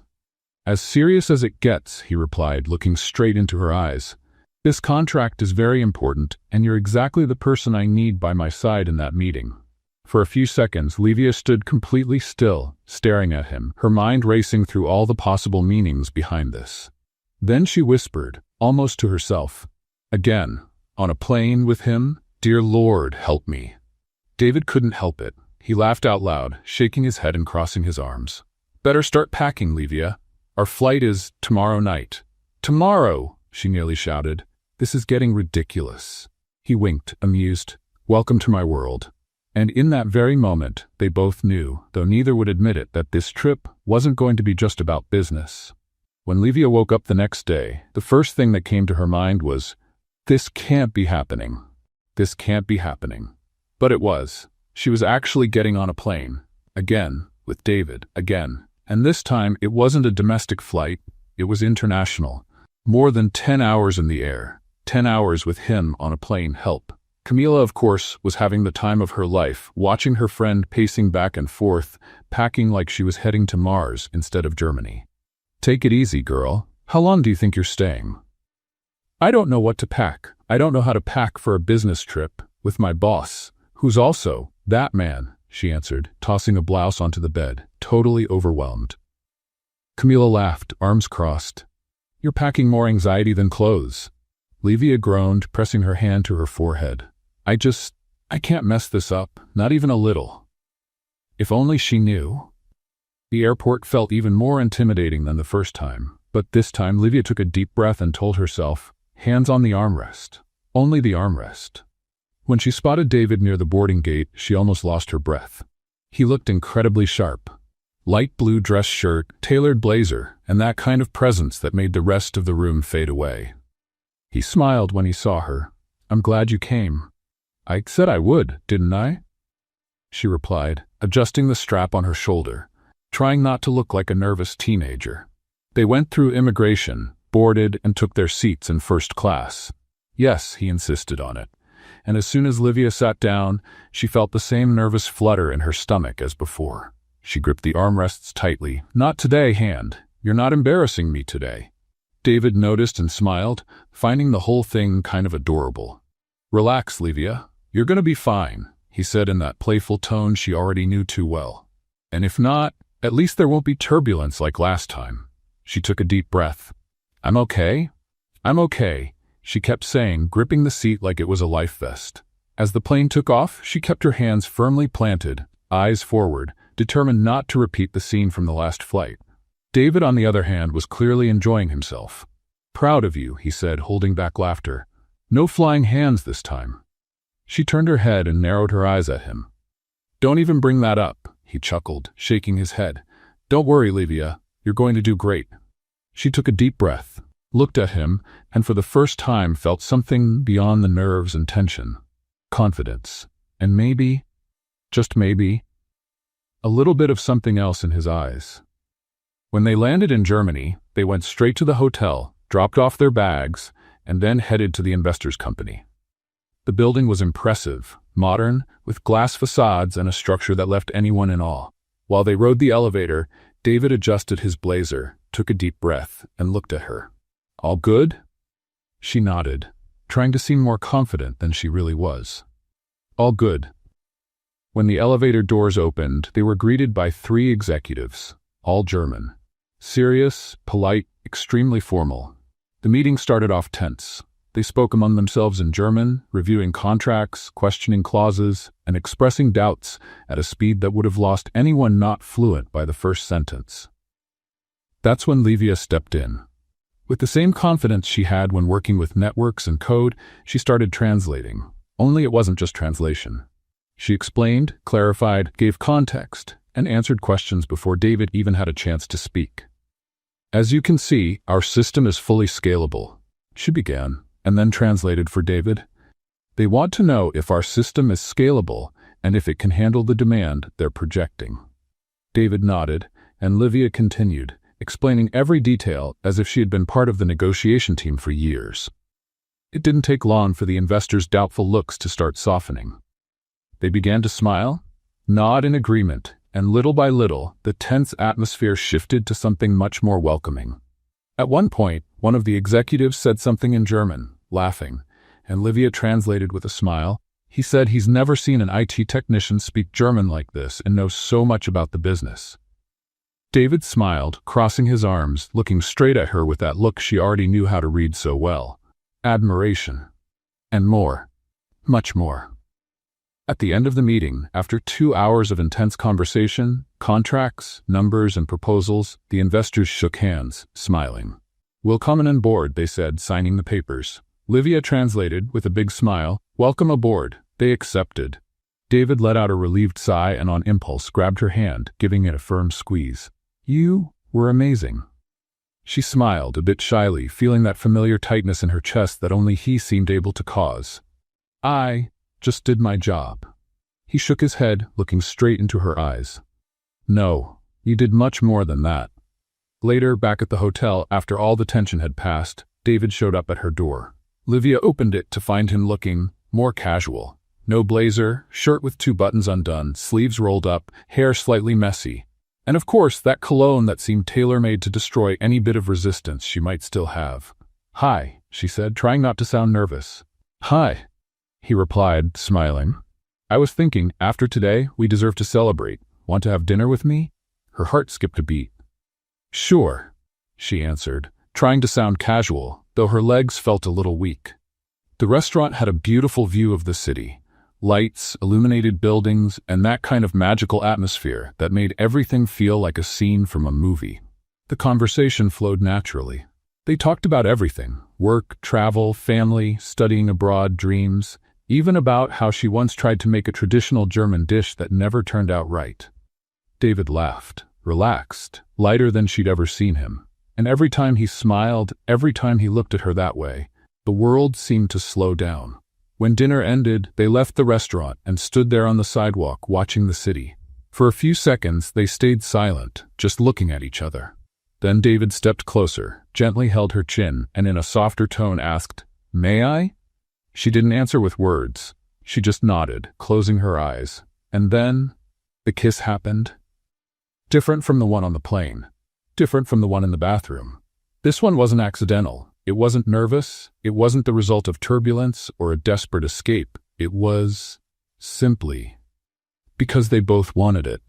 As serious as it gets, he replied, looking straight into her eyes. This contract is very important, and you're exactly the person I need by my side in that meeting. For a few seconds, Livia stood completely still, staring at him, her mind racing through all the possible meanings behind this. Then she whispered, almost to herself, Again, on a plane with him? Dear Lord, help me. David couldn't help it. He laughed out loud, shaking his head and crossing his arms. Better start packing, Livia. Our flight is tomorrow night. Tomorrow, she nearly shouted. This is getting ridiculous. He winked, amused. Welcome to my world. And in that very moment, they both knew, though neither would admit it, that this trip wasn't going to be just about business. When Livia woke up the next day, the first thing that came to her mind was, this can't be happening. This can't be happening. But it was. She was actually getting on a plane. Again, with David, again. And this time, it wasn't a domestic flight, it was international. More than 10 hours in the air, 10 hours with him on a plane. Help. Camila, of course, was having the time of her life, watching her friend pacing back and forth, packing like she was heading to Mars instead of Germany. Take it easy, girl. How long do you think you're staying? I don't know what to pack. I don't know how to pack for a business trip with my boss, who's also that man, she answered, tossing a blouse onto the bed, totally overwhelmed. Camila laughed, arms crossed. You're packing more anxiety than clothes. Livia groaned, pressing her hand to her forehead. I can't mess this up, not even a little. If only she knew. The airport felt even more intimidating than the first time, but this time Livia took a deep breath and told herself, hands on the armrest. Only the armrest. When she spotted David near the boarding gate, she almost lost her breath. He looked incredibly sharp. Light blue dress shirt, tailored blazer, and that kind of presence that made the rest of the room fade away. He smiled when he saw her. I'm glad you came. I said I would, didn't I? She replied, adjusting the strap on her shoulder, trying not to look like a nervous teenager. They went through immigration, boarded, and took their seats in first class. Yes, he insisted on it. And as soon as Livia sat down, she felt the same nervous flutter in her stomach as before. She gripped the armrests tightly. Not today, hand. You're not embarrassing me today. David noticed and smiled, finding the whole thing kind of adorable. Relax, Livia. You're gonna be fine, he said in that playful tone she already knew too well. And if not, at least there won't be turbulence like last time. She took a deep breath. I'm okay. I'm okay, she kept saying, gripping the seat like it was a life vest. As the plane took off, she kept her hands firmly planted, eyes forward, determined not to repeat the scene from the last flight. David, on the other hand, was clearly enjoying himself. Proud of you, he said, holding back laughter. No flying hands this time. She turned her head and narrowed her eyes at him. Don't even bring that up, he chuckled, shaking his head. Don't worry, Livia. You're going to do great. She took a deep breath, looked at him, and for the first time felt something beyond the nerves and tension. Confidence. And maybe, just maybe, a little bit of something else in his eyes. When they landed in Germany, they went straight to the hotel, dropped off their bags, and then headed to the investors' company. The building was impressive, modern, with glass facades and a structure that left anyone in awe. While they rode the elevator, David adjusted his blazer, took a deep breath, and looked at her. All good? She nodded, trying to seem more confident than she really was. All good. When the elevator doors opened, they were greeted by 3 executives, all German. Serious, polite, extremely formal. The meeting started off tense. They spoke among themselves in German, reviewing contracts, questioning clauses, and expressing doubts at a speed that would have lost anyone not fluent by the first sentence. That's when Livia stepped in. With the same confidence she had when working with networks and code, she started translating. Only it wasn't just translation. She explained, clarified, gave context, and answered questions before David even had a chance to speak. As you can see, our system is fully scalable, she began, and then translated for David. They want to know if our system is scalable and if it can handle the demand they're projecting. David nodded, and Livia continued, explaining every detail as if she had been part of the negotiation team for years. It didn't take long for the investors' doubtful looks to start softening. They began to smile, nod in agreement, and little by little, the tense atmosphere shifted to something much more welcoming. At one point, one of the executives said something in German, laughing, and Livia translated with a smile. He said he's never seen an IT technician speak German like this and knows so much about the business. David smiled, crossing his arms, looking straight at her with that look she already knew how to read so well. Admiration. And more. Much more. At the end of the meeting, after 2 hours of intense conversation, contracts, numbers, and proposals, the investors shook hands, smiling. Welcome on board, they said, signing the papers. Livia translated, with a big smile, welcome aboard. They accepted. David let out a relieved sigh and on impulse grabbed her hand, giving it a firm squeeze. You were amazing. She smiled, a bit shyly, feeling that familiar tightness in her chest that only he seemed able to cause. I just did my job. He shook his head, looking straight into her eyes. No, you did much more than that. Later, back at the hotel, after all the tension had passed, David showed up at her door. Livia opened it to find him looking more casual. No blazer, shirt with 2 buttons undone, sleeves rolled up, hair slightly messy. And of course, that cologne that seemed tailor-made to destroy any bit of resistance she might still have. "Hi," she said, trying not to sound nervous. "Hi," he replied, smiling. "I was thinking, after today, we deserve to celebrate. Want to have dinner with me?" Her heart skipped a beat. "Sure," she answered, trying to sound casual, though her legs felt a little weak. The restaurant had a beautiful view of the city. Lights, illuminated buildings, and that kind of magical atmosphere that made everything feel like a scene from a movie. The conversation flowed naturally. They talked about everything: work, travel, family, studying abroad, dreams, even about how she once tried to make a traditional German dish that never turned out right. David laughed, relaxed, lighter than she'd ever seen him. And every time he smiled, every time he looked at her that way, the world seemed to slow down. When dinner ended, they left the restaurant and stood there on the sidewalk watching the city. For a few seconds, they stayed silent, just looking at each other. Then David stepped closer, gently held her chin, and in a softer tone asked, "May I?" She didn't answer with words. She just nodded, closing her eyes. And then, the kiss happened. Different from the one on the plane. Different from the one in the bathroom. This one wasn't accidental. It wasn't nervous. It wasn't the result of turbulence or a desperate escape. It was simply because they both wanted it.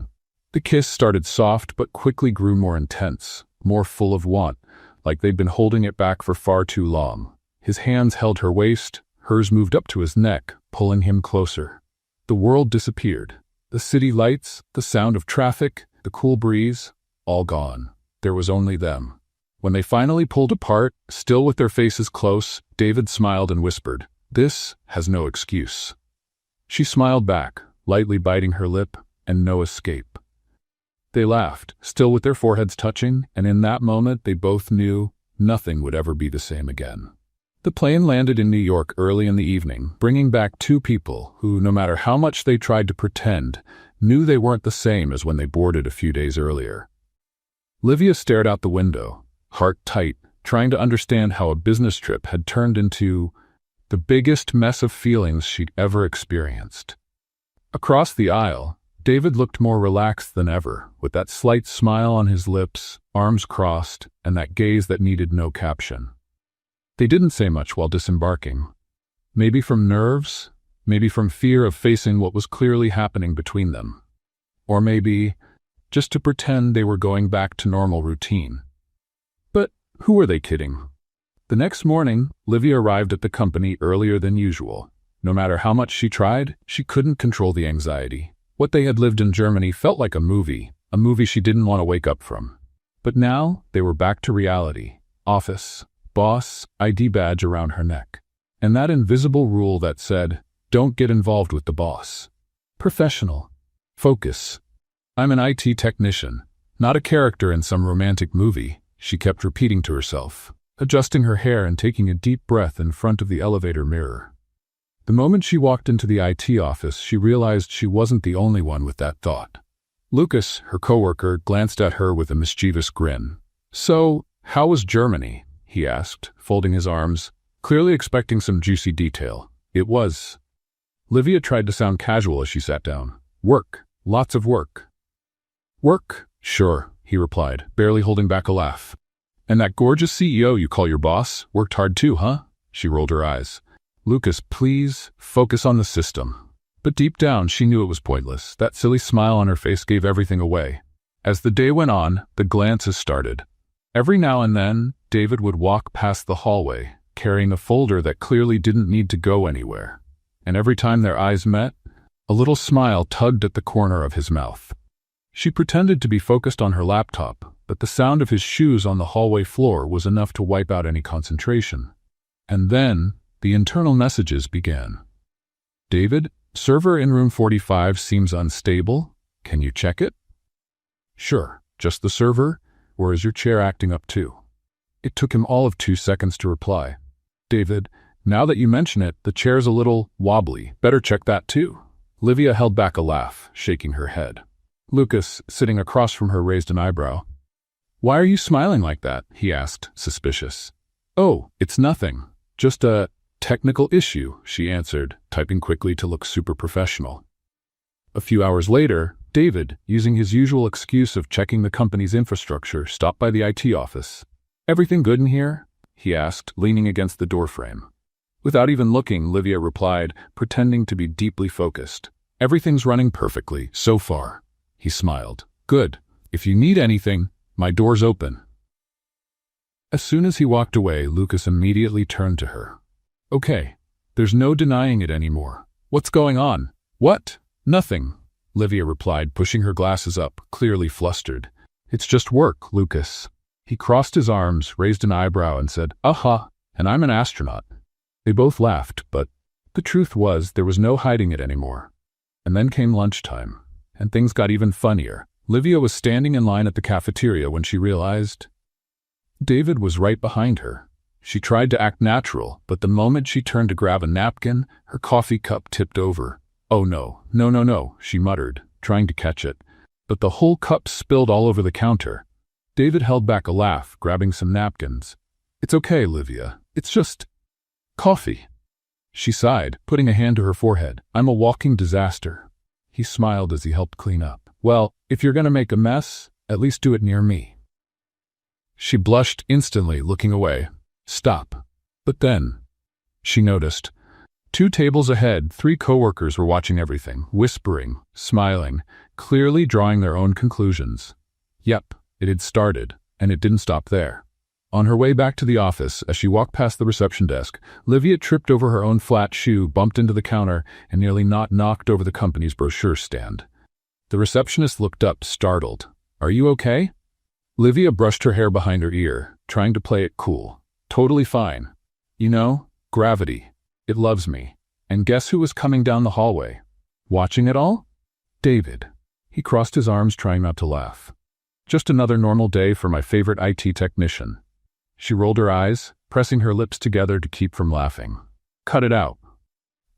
The kiss started soft but quickly grew more intense, more full of want, like they'd been holding it back for far too long. His hands held her waist, hers moved up to his neck, pulling him closer. The world disappeared. The city lights, the sound of traffic, the cool breeze, all gone. There was only them. When they finally pulled apart, still with their faces close, David smiled and whispered, "This has no excuse." She smiled back, lightly biting her lip, and no escape. They laughed, still with their foreheads touching, and in that moment they both knew nothing would ever be the same again. The plane landed in New York early in the evening, bringing back 2 people who, no matter how much they tried to pretend, knew they weren't the same as when they boarded a few days earlier. Livia stared out the window, heart tight, trying to understand how a business trip had turned into the biggest mess of feelings she'd ever experienced. Across the aisle, David looked more relaxed than ever, with that slight smile on his lips, arms crossed, and that gaze that needed no caption. They didn't say much while disembarking. Maybe from nerves, maybe from fear of facing what was clearly happening between them. Or maybe just to pretend they were going back to normal routine. But who were they kidding? The next morning, Livia arrived at the company earlier than usual. No matter how much she tried, she couldn't control the anxiety. What they had lived in Germany felt like a movie she didn't want to wake up from. But now, they were back to reality. Office, boss, ID badge around her neck. And that invisible rule that said, "Don't get involved with the boss." Professional. Focus. "I'm an IT technician, not a character in some romantic movie," she kept repeating to herself, adjusting her hair and taking a deep breath in front of the elevator mirror. The moment she walked into the IT office, she realized she wasn't the only one with that thought. Lucas, her coworker, glanced at her with a mischievous grin. "So, how was Germany?" he asked, folding his arms, clearly expecting some juicy detail. "It was." Livia tried to sound casual as she sat down. "Work. Lots of work." "Work? Sure," he replied, barely holding back a laugh. "And that gorgeous CEO you call your boss worked hard too, huh?" She rolled her eyes. "Lucas, please, focus on the system." But deep down, she knew it was pointless. That silly smile on her face gave everything away. As the day went on, the glances started. Every now and then, David would walk past the hallway, carrying a folder that clearly didn't need to go anywhere. And every time their eyes met, a little smile tugged at the corner of his mouth. She pretended to be focused on her laptop, but the sound of his shoes on the hallway floor was enough to wipe out any concentration. And then, the internal messages began. "David, server in room 45 seems unstable. Can you check it?" "Sure, just the server, or is your chair acting up too?" It took him all of 2 seconds to reply. "David, now that you mention it, the chair's a little wobbly. Better check that too." Livia held back a laugh, shaking her head. Lucas, sitting across from her, raised an eyebrow. "Why are you smiling like that?" he asked, suspicious. "Oh, it's nothing. Just a technical issue," she answered, typing quickly to look super professional. A few hours later, David, using his usual excuse of checking the company's infrastructure, stopped by the IT office. "Everything good in here?" he asked, leaning against the doorframe. Without even looking, Livia replied, pretending to be deeply focused. "Everything's running perfectly, so far." He smiled. "Good. If you need anything, my door's open." As soon as he walked away, Lucas immediately turned to her. "Okay, there's no denying it anymore. What's going on?" "What? Nothing," Livia replied, pushing her glasses up, clearly flustered. "It's just work, Lucas." He crossed his arms, raised an eyebrow, and said, "Uh-huh, and I'm an astronaut." They both laughed, but the truth was there was no hiding it anymore. And then came lunchtime, and things got even funnier. Livia was standing in line at the cafeteria when she realized David was right behind her. She tried to act natural, but the moment she turned to grab a napkin, her coffee cup tipped over. "Oh no, no, no, no," she muttered, trying to catch it. But the whole cup spilled all over the counter. David held back a laugh, grabbing some napkins. "It's okay, Livia. It's just coffee." She sighed, putting a hand to her forehead. "I'm a walking disaster." He smiled as he helped clean up. "Well, if you're going to make a mess, at least do it near me." She blushed instantly, looking away. "Stop." But then she noticed 2 tables ahead, 3 coworkers were watching everything, whispering, smiling, clearly drawing their own conclusions. Yep, it had started, and it didn't stop there. On her way back to the office, as she walked past the reception desk, Livia tripped over her own flat shoe, bumped into the counter, and nearly knocked over the company's brochure stand. The receptionist looked up, startled. "Are you okay?" Livia brushed her hair behind her ear, trying to play it cool. "Totally fine. You know, gravity. It loves me." And guess who was coming down the hallway? Watching it all? David. He crossed his arms, trying not to laugh. "Just another normal day for my favorite IT technician." She rolled her eyes, pressing her lips together to keep from laughing. "Cut it out."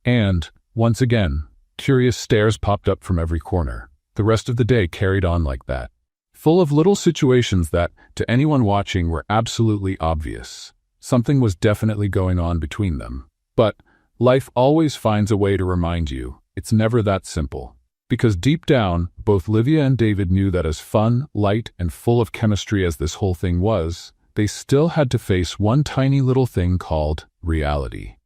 And, once again, curious stares popped up from every corner. The rest of the day carried on like that, full of little situations that, to anyone watching, were absolutely obvious. Something was definitely going on between them. But life always finds a way to remind you it's never that simple. Because deep down, both Livia and David knew that as fun, light, and full of chemistry as this whole thing was, they still had to face one tiny little thing called reality.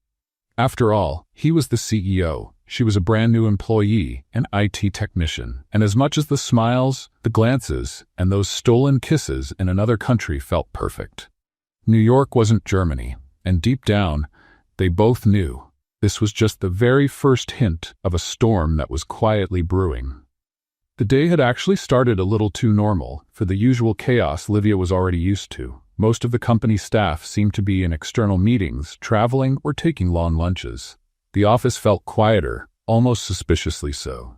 After all, he was the CEO. She was a brand new employee, an IT technician, and as much as the smiles, the glances, and those stolen kisses in another country felt perfect, New York wasn't Germany, and deep down, they both knew this was just the very first hint of a storm that was quietly brewing. The day had actually started a little too normal for the usual chaos Livia was already used to. Most of the company staff seemed to be in external meetings, traveling, or taking long lunches. The office felt quieter, almost suspiciously so.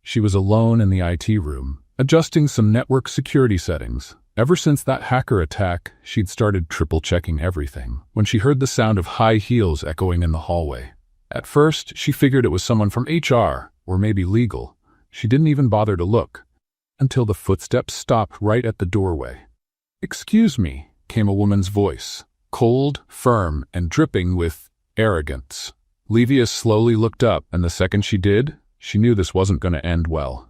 She was alone in the IT room, adjusting some network security settings. Ever since that hacker attack, she'd started triple-checking everything, when she heard the sound of high heels echoing in the hallway. At first, she figured it was someone from HR, or maybe legal. She didn't even bother to look, until the footsteps stopped right at the doorway. "Excuse me," came a woman's voice, cold, firm, and dripping with arrogance. Livia slowly looked up, and the second she did, she knew this wasn't going to end well.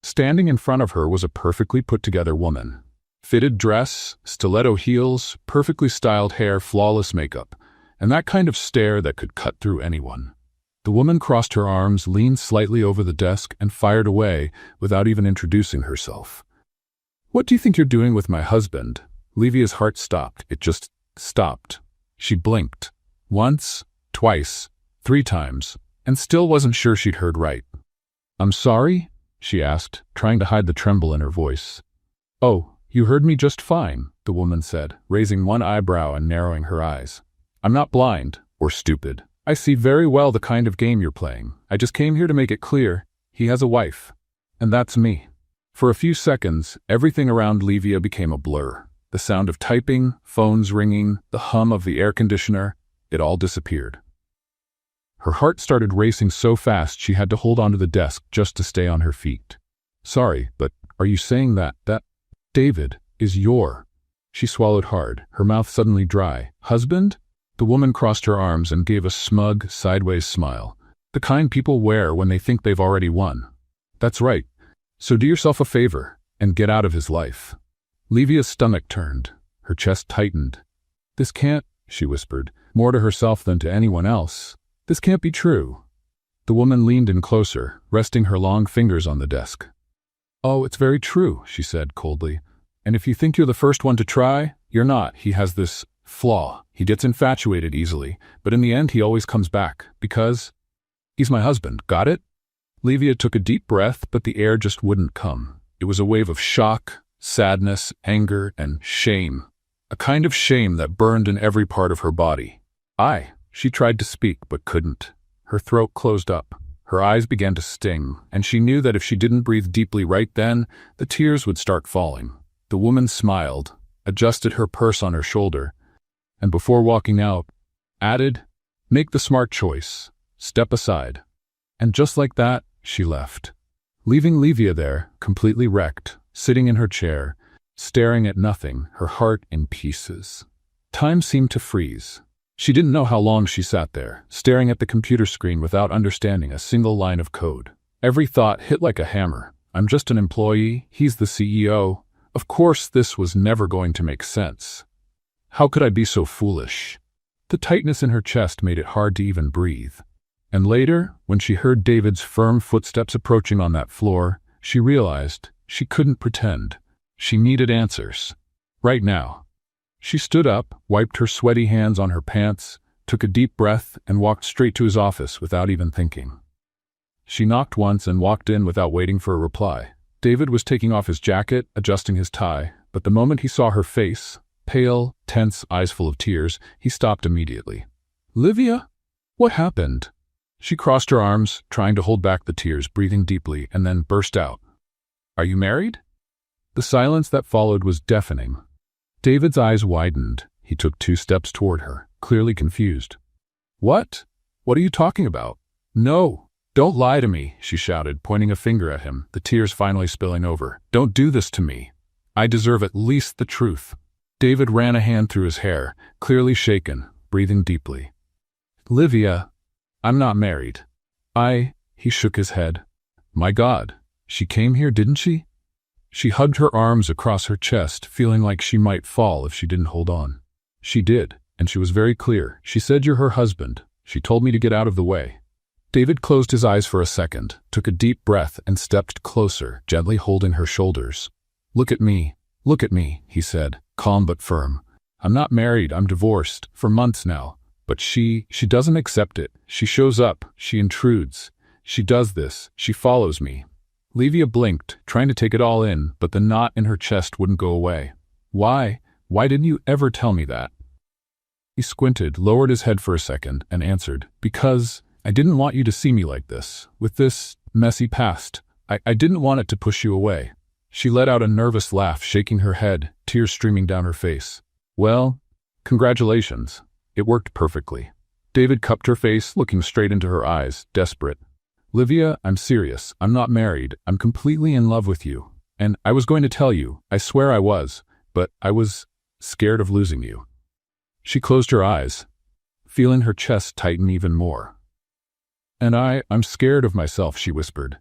Standing in front of her was a perfectly put-together woman. Fitted dress, stiletto heels, perfectly styled hair, flawless makeup, and that kind of stare that could cut through anyone. The woman crossed her arms, leaned slightly over the desk, and fired away without even introducing herself. "What do you think you're doing with my husband?" Livia's heart stopped. It just stopped. She blinked. Once, twice, 3 times, and still wasn't sure she'd heard right. "I'm sorry?" she asked, trying to hide the tremble in her voice. "Oh, you heard me just fine," the woman said, raising one eyebrow and narrowing her eyes. "I'm not blind or stupid. I see very well the kind of game you're playing. I just came here to make it clear, he has a wife. And that's me." For a few seconds, everything around Livia became a blur. The sound of typing, phones ringing, the hum of the air conditioner, it all disappeared. Her heart started racing so fast she had to hold onto the desk just to stay on her feet. "Sorry, but are you saying that David is your She swallowed hard, her mouth suddenly dry. Husband? The woman crossed her arms and gave a smug, sideways smile. The kind people wear when they think they've already won. That's right. So do yourself a favor and get out of his life. Livia's stomach turned. Her chest tightened. This can't, she whispered, more to herself than to anyone else. This can't be true. The woman leaned in closer, resting her long fingers on the desk. Oh, it's very true, she said coldly. And if you think you're the first one to try, you're not. He has this flaw. He gets infatuated easily, but in the end he always comes back, because he's my husband. Got it? Livia took a deep breath, but the air just wouldn't come. It was a wave of shock, sadness, anger, and shame. A kind of shame that burned in every part of her body. She tried to speak, but couldn't. Her throat closed up. Her eyes began to sting, and she knew that if she didn't breathe deeply right then, the tears would start falling. The woman smiled, adjusted her purse on her shoulder, and before walking out, added, "Make the smart choice. Step aside." And just like that, she left, leaving Livia there, completely wrecked, sitting in her chair, staring at nothing, her heart in pieces. Time seemed to freeze. She didn't know how long she sat there, staring at the computer screen without understanding a single line of code. Every thought hit like a hammer. I'm just an employee, he's the CEO. Of course this was never going to make sense. How could I be so foolish? The tightness in her chest made it hard to even breathe. And later, when she heard David's firm footsteps approaching on that floor, she realized she couldn't pretend. She needed answers. Right now. She stood up, wiped her sweaty hands on her pants, took a deep breath, and walked straight to his office without even thinking. She knocked once and walked in without waiting for a reply. David was taking off his jacket, adjusting his tie, but the moment he saw her face, pale, tense, eyes full of tears, he stopped immediately. "Livia? What happened?" She crossed her arms, trying to hold back the tears, breathing deeply, and then burst out. "Are you married?" The silence that followed was deafening. David's eyes widened. He took 2 steps toward her, clearly confused. "What? What are you talking about?" "No, don't lie to me," she shouted, pointing a finger at him, the tears finally spilling over. "Don't do this to me. I deserve at least the truth." David ran a hand through his hair, clearly shaken, breathing deeply. "Livia, I'm not married." He shook his head. "My God, she came here, didn't she?" She hugged her arms across her chest, feeling like she might fall if she didn't hold on. "She did, and she was very clear. She said you're her husband. She told me to get out of the way." David closed his eyes for a second, took a deep breath, and stepped closer, gently holding her shoulders. Look at me, he said, calm but firm. "I'm not married, I'm divorced, for months now. But she doesn't accept it. She shows up, she intrudes. She does this, she follows me." Livia blinked, trying to take it all in, but the knot in her chest wouldn't go away. Why didn't you ever tell me that?" He squinted, lowered his head for a second, and answered, "Because I didn't want you to see me like this, with this messy past. I didn't want it to push you away." She let out a nervous laugh, shaking her head, tears streaming down her face. "Well, congratulations. It worked perfectly." David cupped her face, looking straight into her eyes, desperate. "Livia, I'm serious. I'm not married. I'm completely in love with you. And I was going to tell you, I swear I was, but I was scared of losing you." She closed her eyes, feeling her chest tighten even more. "And I'm scared of myself," she whispered.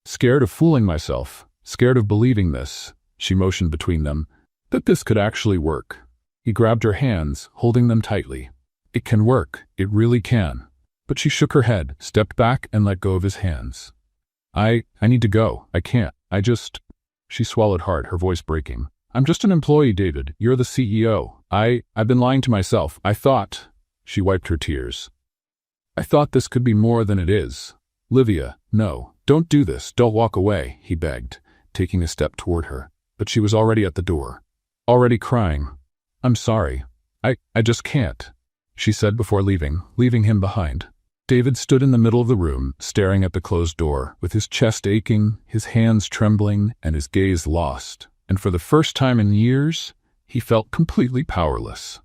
"Scared of fooling myself. Scared of believing this," she motioned between them, "that this could actually work." He grabbed her hands, holding them tightly. "It can work. It really can." But she shook her head, stepped back, and let go of his hands. I need to go. I can't. She swallowed hard, her voice breaking. "I'm just an employee, David. You're the CEO. I've been lying to myself. I thought," she wiped her tears, "I thought this could be more than it is." "Livia, no, don't do this. Don't walk away," he begged, taking a step toward her. But she was already at the door, already crying. "I'm sorry. I just can't," she said before leaving him behind. David stood in the middle of the room, staring at the closed door, with his chest aching, his hands trembling, and his gaze lost. And for the first time in years, he felt completely powerless.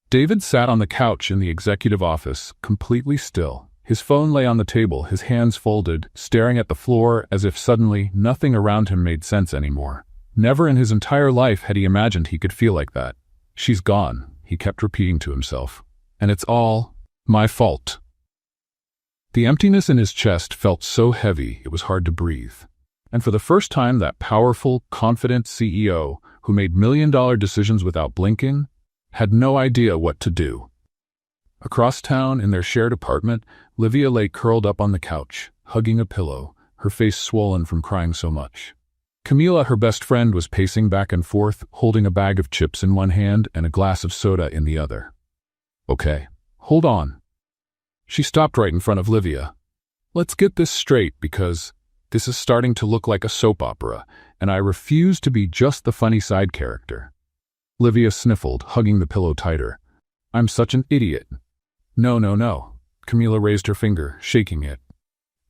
David sat on the couch in the executive office, completely still. His phone lay on the table, his hands folded, staring at the floor as if suddenly nothing around him made sense anymore. Never in his entire life had he imagined he could feel like that. She's gone, he kept repeating to himself. And it's all my fault. The emptiness in his chest felt so heavy it was hard to breathe. And for the first time, that powerful, confident CEO who made million-dollar decisions without blinking had no idea what to do. Across town, in their shared apartment, Livia lay curled up on the couch, hugging a pillow, her face swollen from crying so much. Camila, her best friend, was pacing back and forth, holding a bag of chips in one hand and a glass of soda in the other. Okay, hold on. She stopped right in front of Livia. Let's get this straight, because this is starting to look like a soap opera, and I refuse to be just the funny side character. Livia sniffled, hugging the pillow tighter. I'm such an idiot. No. Camila raised her finger, shaking it.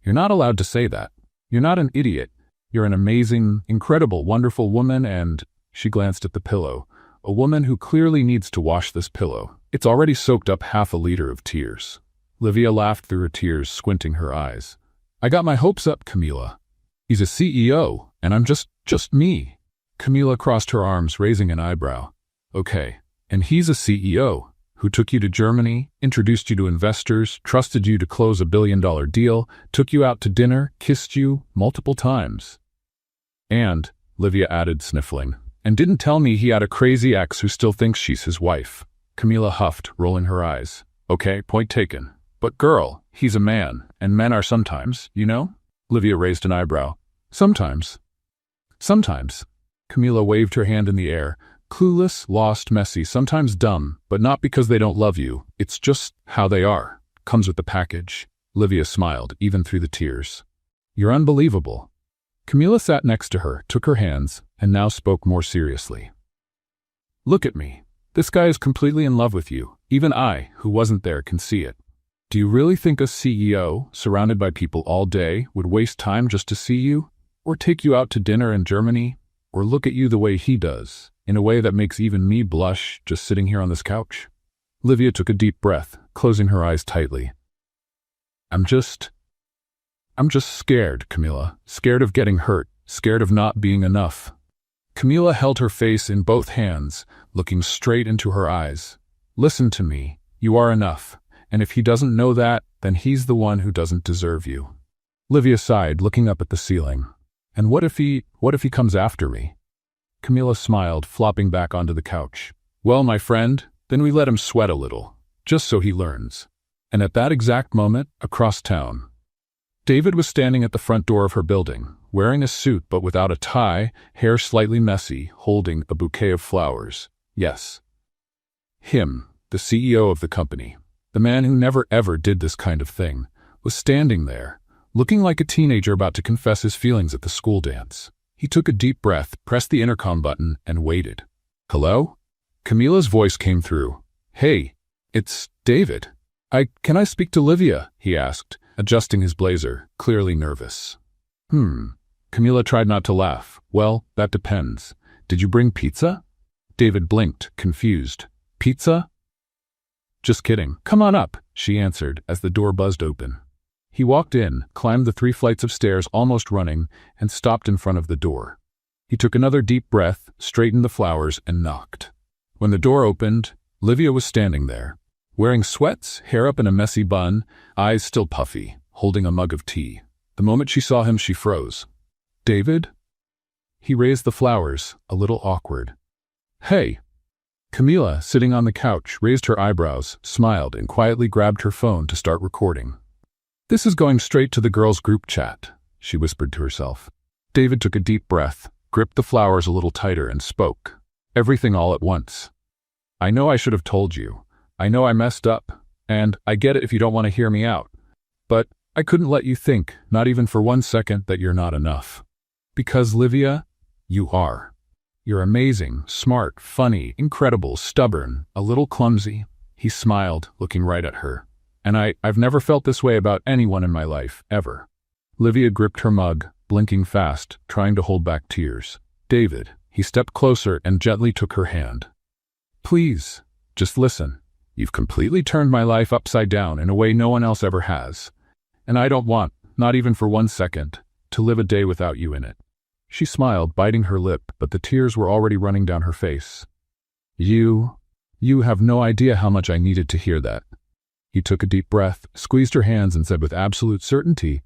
You're not allowed to say that. You're not an idiot. You're an amazing, incredible, wonderful woman, and she glanced at the pillow. A woman who clearly needs to wash this pillow. It's already soaked up half a liter of tears. Livia laughed through her tears, squinting her eyes. I got my hopes up, Camila. He's a CEO, and I'm just me. Camila crossed her arms, raising an eyebrow. Okay, and he's a CEO who took you to Germany, introduced you to investors, trusted you to close $1 billion deal, took you out to dinner, kissed you multiple times. And, Livia added, sniffling, and didn't tell me he had a crazy ex who still thinks she's his wife. Camila huffed, rolling her eyes. Okay, point taken. But girl, he's a man, and men are sometimes, you know? Livia raised an eyebrow. Sometimes. Camila waved her hand in the air. Clueless, lost, messy, sometimes dumb, but not because they don't love you. It's just how they are. Comes with the package. Livia smiled, even through the tears. You're unbelievable. Camila sat next to her, took her hands, and now spoke more seriously. Look at me. This guy is completely in love with you. Even I, who wasn't there, can see it. Do you really think a CEO, surrounded by people all day, would waste time just to see you? Or take you out to dinner in Germany? Or look at you the way he does, in a way that makes even me blush just sitting here on this couch? Livia took a deep breath, closing her eyes tightly. I'm just scared, Camila. Scared of getting hurt. Scared of not being enough. Camila held her face in both hands, looking straight into her eyes. Listen to me. You are enough. And if he doesn't know that, then he's the one who doesn't deserve you. Livia sighed, looking up at the ceiling. And what if he comes after me? Camila smiled, flopping back onto the couch. Well, my friend, then we let him sweat a little, just so he learns. And at that exact moment, across town, David was standing at the front door of her building, wearing a suit but without a tie, hair slightly messy, holding a bouquet of flowers. Yes. Him, the CEO of the company. The man who never ever did this kind of thing, was standing there, looking like a teenager about to confess his feelings at the school dance. He took a deep breath, pressed the intercom button, and waited. Hello? Camila's voice came through. Hey, it's David. Can I speak to Livia? He asked, adjusting his blazer, clearly nervous. Camila tried not to laugh. Well, that depends. Did you bring pizza? David blinked, confused. Pizza? Just kidding. Come on up, she answered as the door buzzed open. He walked in, climbed the 3 flights of stairs almost running, and stopped in front of the door. He took another deep breath, straightened the flowers, and knocked. When the door opened, Livia was standing there, wearing sweats, hair up in a messy bun, eyes still puffy, holding a mug of tea. The moment she saw him, she froze. David? He raised the flowers, a little awkward. Hey. Camila, sitting on the couch, raised her eyebrows, smiled, and quietly grabbed her phone to start recording. This is going straight to the girls' group chat, she whispered to herself. David took a deep breath, gripped the flowers a little tighter, and spoke. Everything all at once. I know I should have told you. I know I messed up, and I get it if you don't want to hear me out. But I couldn't let you think, not even for 1 second, that you're not enough. Because, Livia, you are. You're amazing, smart, funny, incredible, stubborn, a little clumsy. He smiled, looking right at her. And I've never felt this way about anyone in my life, ever. Livia gripped her mug, blinking fast, trying to hold back tears. David, he stepped closer and gently took her hand. Please, just listen. You've completely turned my life upside down in a way no one else ever has. And I don't want, not even for 1 second, to live a day without you in it. She smiled, biting her lip, but the tears were already running down her face. You You have no idea how much I needed to hear that." He took a deep breath, squeezed her hands, and said with absolute certainty,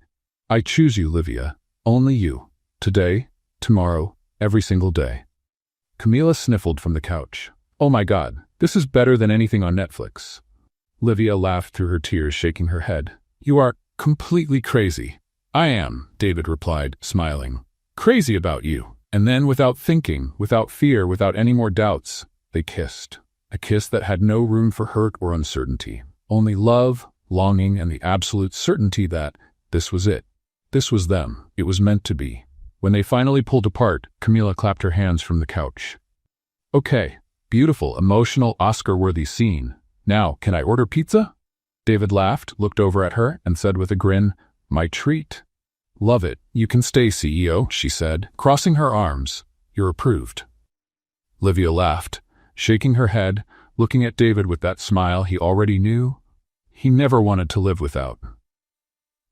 "I choose you, Livia. Only you. Today, tomorrow, every single day." Camila sniffled from the couch. "Oh my God, this is better than anything on Netflix." Livia laughed through her tears, shaking her head. "You are completely crazy." "I am," David replied, smiling. "Crazy about you." And then, without thinking, without fear, without any more doubts, they kissed. A kiss that had no room for hurt or uncertainty. Only love, longing, and the absolute certainty that this was it. This was them. It was meant to be. When they finally pulled apart, Camila clapped her hands from the couch. "Okay, beautiful, emotional, Oscar-worthy scene. Now, can I order pizza?" David laughed, looked over at her, and said with a grin, "My treat." "Love it. You can stay, CEO," she said, crossing her arms. "You're approved." Livia laughed, shaking her head, looking at David with that smile he already knew he never wanted to live without.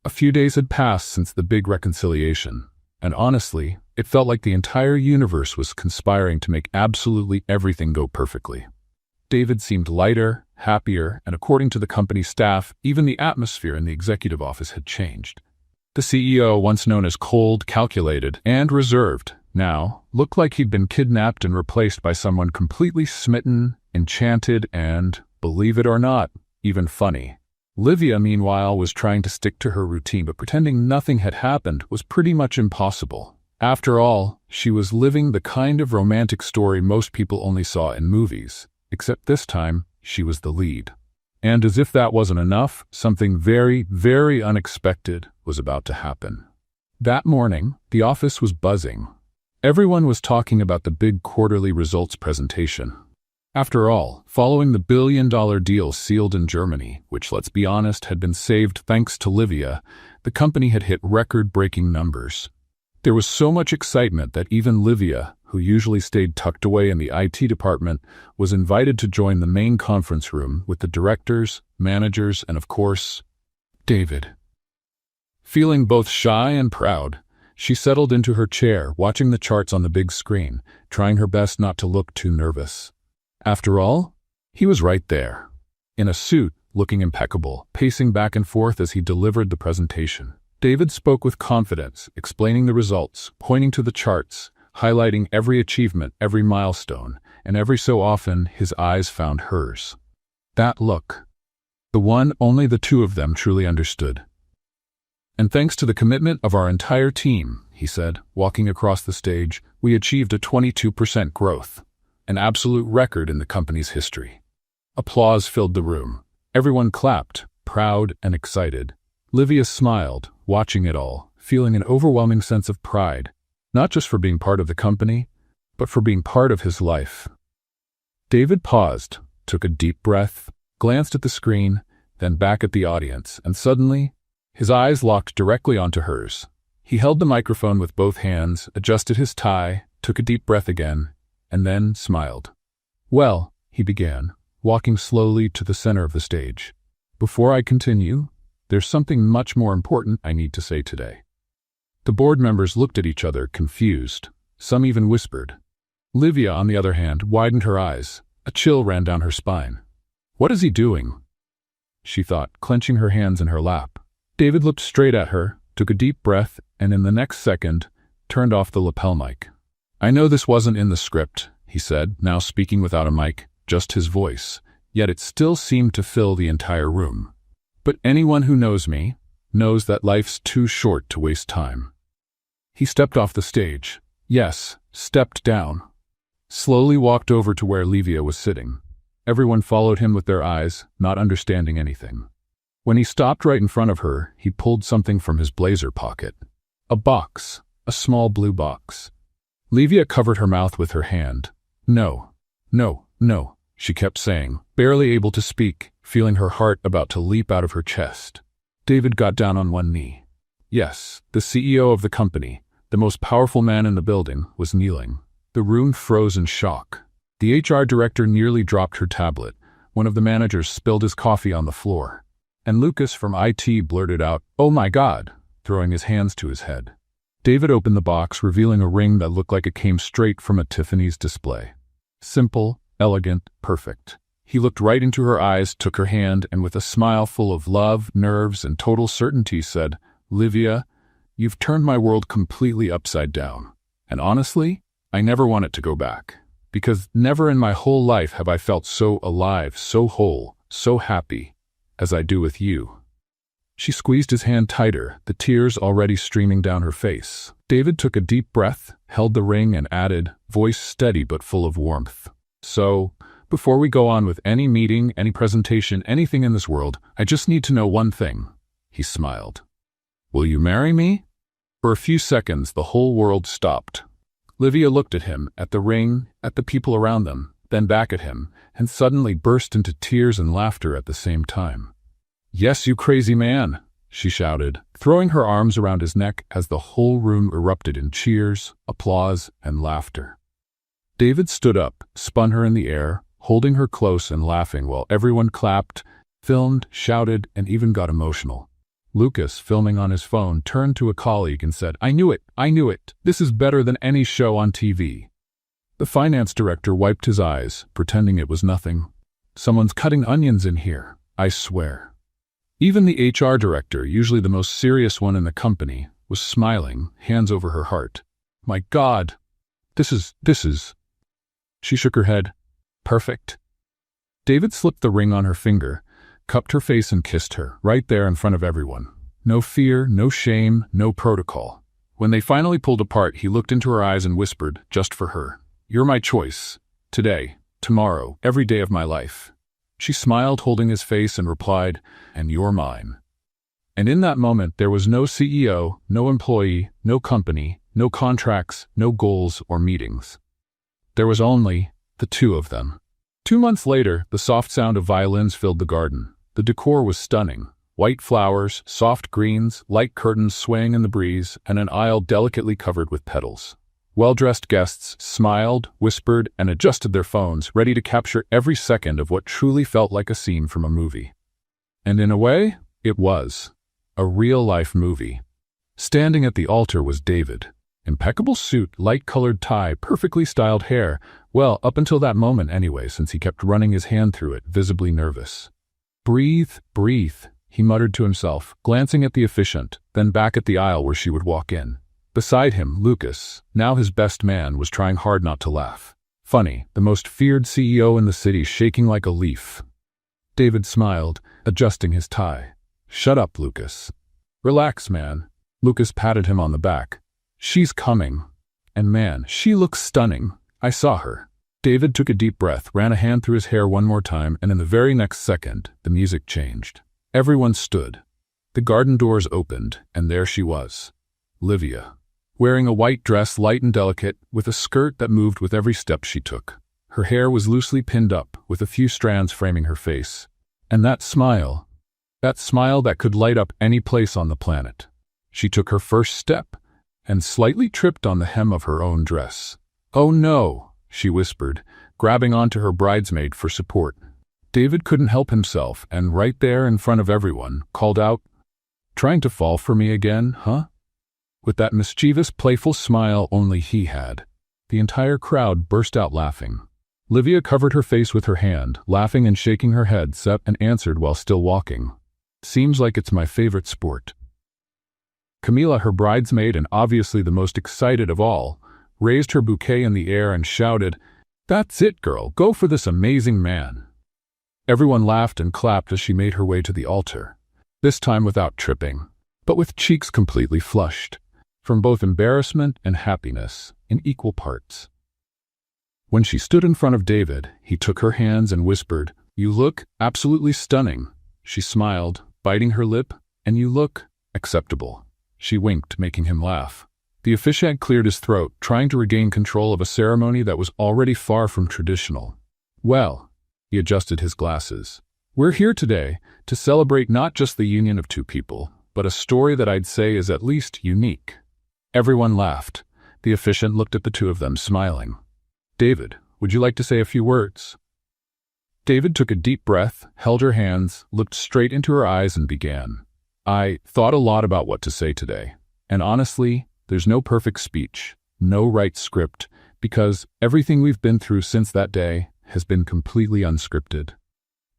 A few days had passed since the big reconciliation, and honestly, it felt like the entire universe was conspiring to make absolutely everything go perfectly. David seemed lighter, happier, and according to the company staff, even the atmosphere in the executive office had changed. The CEO, once known as cold, calculated, and reserved, now looked like he'd been kidnapped and replaced by someone completely smitten, enchanted, and, believe it or not, even funny. Livia, meanwhile, was trying to stick to her routine, but pretending nothing had happened was pretty much impossible. After all, she was living the kind of romantic story most people only saw in movies, except this time, she was the lead. And as if that wasn't enough, something very, very unexpected was about to happen. That morning, the office was buzzing. Everyone was talking about the big quarterly results presentation. After all, following the billion-dollar deal sealed in Germany, which, let's be honest, had been saved thanks to Livia, the company had hit record-breaking numbers. There was so much excitement that even Livia, who usually stayed tucked away in the IT department, was invited to join the main conference room with the directors, managers, and of course, David. Feeling both shy and proud, she settled into her chair, watching the charts on the big screen, trying her best not to look too nervous. After all, he was right there, in a suit, looking impeccable, pacing back and forth as he delivered the presentation. David spoke with confidence, explaining the results, pointing to the charts, highlighting every achievement, every milestone, and every so often his eyes found hers. That look, the one only the two of them truly understood. "And thanks to the commitment of our entire team," he said, walking across the stage, "we achieved a 22% growth, an absolute record in the company's history." Applause filled the room. Everyone clapped, proud and excited. Livia smiled, watching it all, feeling an overwhelming sense of pride, not just for being part of the company, but for being part of his life. David paused, took a deep breath, glanced at the screen, then back at the audience, and suddenly, his eyes locked directly onto hers. He held the microphone with both hands, adjusted his tie, took a deep breath again, and then smiled. "Well," he began, walking slowly to the center of the stage. "Before I continue, there's something much more important I need to say today." The board members looked at each other, confused. Some even whispered. Livia, on the other hand, widened her eyes. A chill ran down her spine. "What is he doing?" she thought, clenching her hands in her lap. David looked straight at her, took a deep breath, and in the next second, turned off the lapel mic. "I know this wasn't in the script," he said, now speaking without a mic, just his voice, yet it still seemed to fill the entire room. "But anyone who knows me knows that life's too short to waste time." He stepped off the stage. Yes, stepped down. Slowly walked over to where Livia was sitting. Everyone followed him with their eyes, not understanding anything. When he stopped right in front of her, he pulled something from his blazer pocket. A box, a small blue box. Livia covered her mouth with her hand. "No, no, no," she kept saying, barely able to speak, feeling her heart about to leap out of her chest. David got down on one knee. Yes, the CEO of the company, the most powerful man in the building, was kneeling. The room froze in shock. The HR director nearly dropped her tablet. One of the managers spilled his coffee on the floor. And Lucas from IT blurted out, "Oh my God," throwing his hands to his head. David opened the box, revealing a ring that looked like it came straight from a Tiffany's display. Simple, elegant, perfect. He looked right into her eyes, took her hand, and with a smile full of love, nerves, and total certainty said, "Livia, you've turned my world completely upside down. And honestly, I never want it to go back. Because never in my whole life have I felt so alive, so whole, so happy, as I do with you." She squeezed his hand tighter, the tears already streaming down her face. David took a deep breath, held the ring, and added, voice steady but full of warmth, "So, before we go on with any meeting, any presentation, anything in this world, I just need to know one thing." He smiled. "Will you marry me?" For a few seconds, the whole world stopped. Livia looked at him, at the ring, at the people around them, then back at him, and suddenly burst into tears and laughter at the same time. "Yes, you crazy man," she shouted, throwing her arms around his neck as the whole room erupted in cheers, applause, and laughter. David stood up, spun her in the air, holding her close and laughing while everyone clapped, filmed, shouted, and even got emotional. Lucas, filming on his phone, turned to a colleague and said, I knew it. This is better than any show on TV." The finance director wiped his eyes, pretending it was nothing. "Someone's cutting onions in here, I swear." Even the HR director, usually the most serious one in the company, was smiling, hands over her heart. "My God, this is... She shook her head. "Perfect." David slipped the ring on her finger, cupped her face and kissed her, right there in front of everyone. No fear, no shame, no protocol. When they finally pulled apart, he looked into her eyes and whispered, just for her, "You're my choice. Today, tomorrow, every day of my life." She smiled, holding his face, and replied, "And you're mine." And in that moment, there was no CEO, no employee, no company, no contracts, no goals or meetings. There was only the two of them. 2 months later, the soft sound of violins filled the garden. The decor was stunning. White flowers, soft greens, light curtains swaying in the breeze, and an aisle delicately covered with petals. Well-dressed guests smiled, whispered, and adjusted their phones, ready to capture every second of what truly felt like a scene from a movie. And in a way, it was. A real-life movie. Standing at the altar was David. Impeccable suit, light-colored tie, perfectly styled hair. Well, up until that moment anyway, since he kept running his hand through it, visibly nervous. "Breathe, breathe," he muttered to himself, glancing at the officiant, then back at the aisle where she would walk in. Beside him, Lucas, now his best man, was trying hard not to laugh. Funny, the most feared CEO in the city, shaking like a leaf. David smiled, adjusting his tie. "Shut up, Lucas." "Relax, man." Lucas patted him on the back. "She's coming. And man, she looks stunning. I saw her." David took a deep breath, ran a hand through his hair one more time, and in the very next second, the music changed. Everyone stood. The garden doors opened, and there she was. Livia. Wearing a white dress, light and delicate, with a skirt that moved with every step she took. Her hair was loosely pinned up, with a few strands framing her face. And that smile that could light up any place on the planet. She took her first step, and slightly tripped on the hem of her own dress. "Oh no," she whispered, grabbing onto her bridesmaid for support. David couldn't help himself, and right there in front of everyone, called out, "Trying to fall for me again, huh?" With that mischievous, playful smile only he had. The entire crowd burst out laughing. Livia covered her face with her hand, laughing and shaking her head, and answered while still walking, "Seems like it's my favorite sport." Camila, her bridesmaid and obviously the most excited of all, raised her bouquet in the air and shouted, "That's it, girl, go for this amazing man." Everyone laughed and clapped as she made her way to the altar, this time without tripping, but with cheeks completely flushed, from both embarrassment and happiness, in equal parts. When she stood in front of David, he took her hands and whispered, "You look absolutely stunning." She smiled, biting her lip, "And you look acceptable." She winked, making him laugh. The officiant cleared his throat, trying to regain control of a ceremony that was already far from traditional. "Well," he adjusted his glasses, "we're here today to celebrate not just the union of two people, but a story that I'd say is at least unique." Everyone laughed. The officiant looked at the two of them, smiling. "David, would you like to say a few words?" David took a deep breath, held her hands, looked straight into her eyes, and began. "I thought a lot about what to say today. And honestly, there's no perfect speech, no right script, because everything we've been through since that day has been completely unscripted.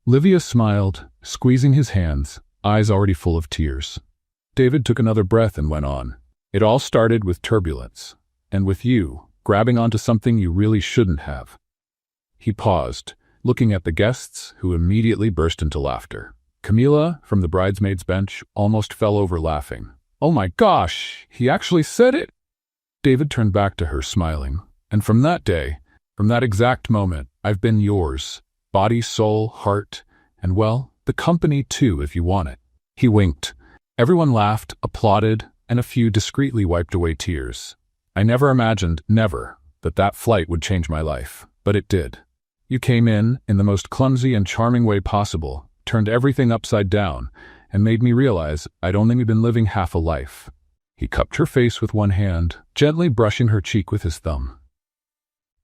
Livia smiled, squeezing his hands, eyes already full of tears. David took another breath and went on. It all started with turbulence, and with you grabbing onto something you really shouldn't have. He paused, looking at the guests, who immediately burst into laughter. Camila, from the bridesmaids' bench, almost fell over laughing. "Oh my gosh, he actually said it!" David turned back to her, smiling. "And from that day, from that exact moment, I've been yours. Body, soul, heart, and well, the company too, if you want it." He winked. Everyone laughed, applauded, and a few discreetly wiped away tears. "I never imagined, never, that flight would change my life. But it did. You came in the most clumsy and charming way possible, turned everything upside down, and made me realize I'd only been living half a life." He cupped her face with one hand, gently brushing her cheek with his thumb.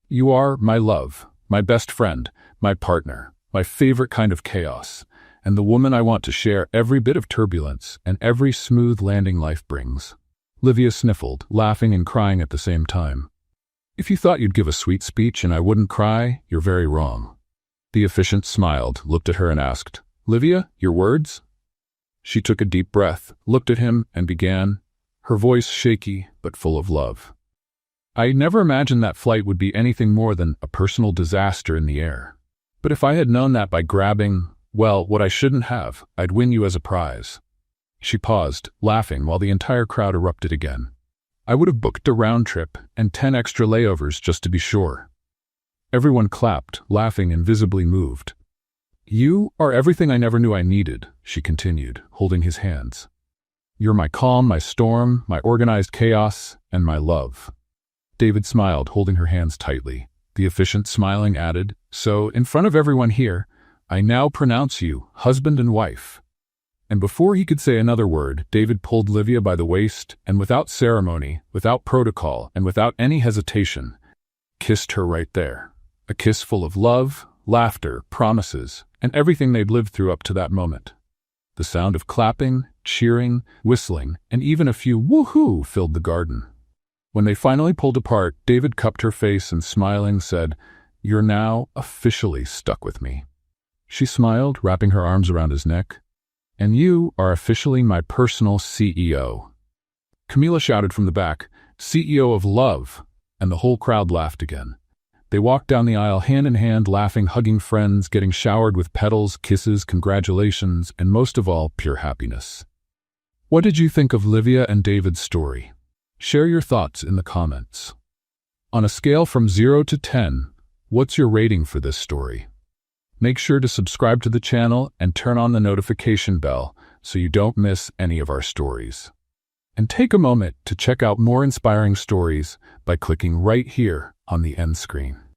"You are my love, my best friend, my partner, my favorite kind of chaos, and the woman I want to share every bit of turbulence and every smooth landing life brings." Livia sniffled, laughing and crying at the same time. "If you thought you'd give a sweet speech and I wouldn't cry, you're very wrong." The officiant smiled, looked at her and asked, "Livia, your words?" She took a deep breath, looked at him, and began, her voice shaky but full of love. "I never imagined that flight would be anything more than a personal disaster in the air. But if I had known that by grabbing, well, what I shouldn't have, I'd win you as a prize." She paused, laughing while the entire crowd erupted again. "I would have booked a round trip and 10 extra layovers just to be sure." Everyone clapped, laughing and visibly moved. "You are everything I never knew I needed," she continued, holding his hands. "You're my calm, my storm, my organized chaos, and my love." David smiled, holding her hands tightly. The officiant, smiling, added, "So, in front of everyone here, I now pronounce you husband and wife." And before he could say another word, David pulled Livia by the waist and without ceremony, without protocol, and without any hesitation, kissed her right there. A kiss full of love, laughter, promises, and everything they'd lived through up to that moment. The sound of clapping, cheering, whistling, and even a few woohoo filled the garden. When they finally pulled apart, David cupped her face and smiling said, "You're now officially stuck with me." She smiled, wrapping her arms around his neck. "And you are officially my personal CEO." Camila shouted from the back, "CEO of love," and the whole crowd laughed again. They walked down the aisle hand in hand, laughing, hugging friends, getting showered with petals, kisses, congratulations, and most of all, pure happiness. What did you think of Livia and David's story? Share your thoughts in the comments. On a scale from 0 to 10, what's your rating for this story? Make sure to subscribe to the channel and turn on the notification bell so you don't miss any of our stories. And take a moment to check out more inspiring stories by clicking right here on the end screen.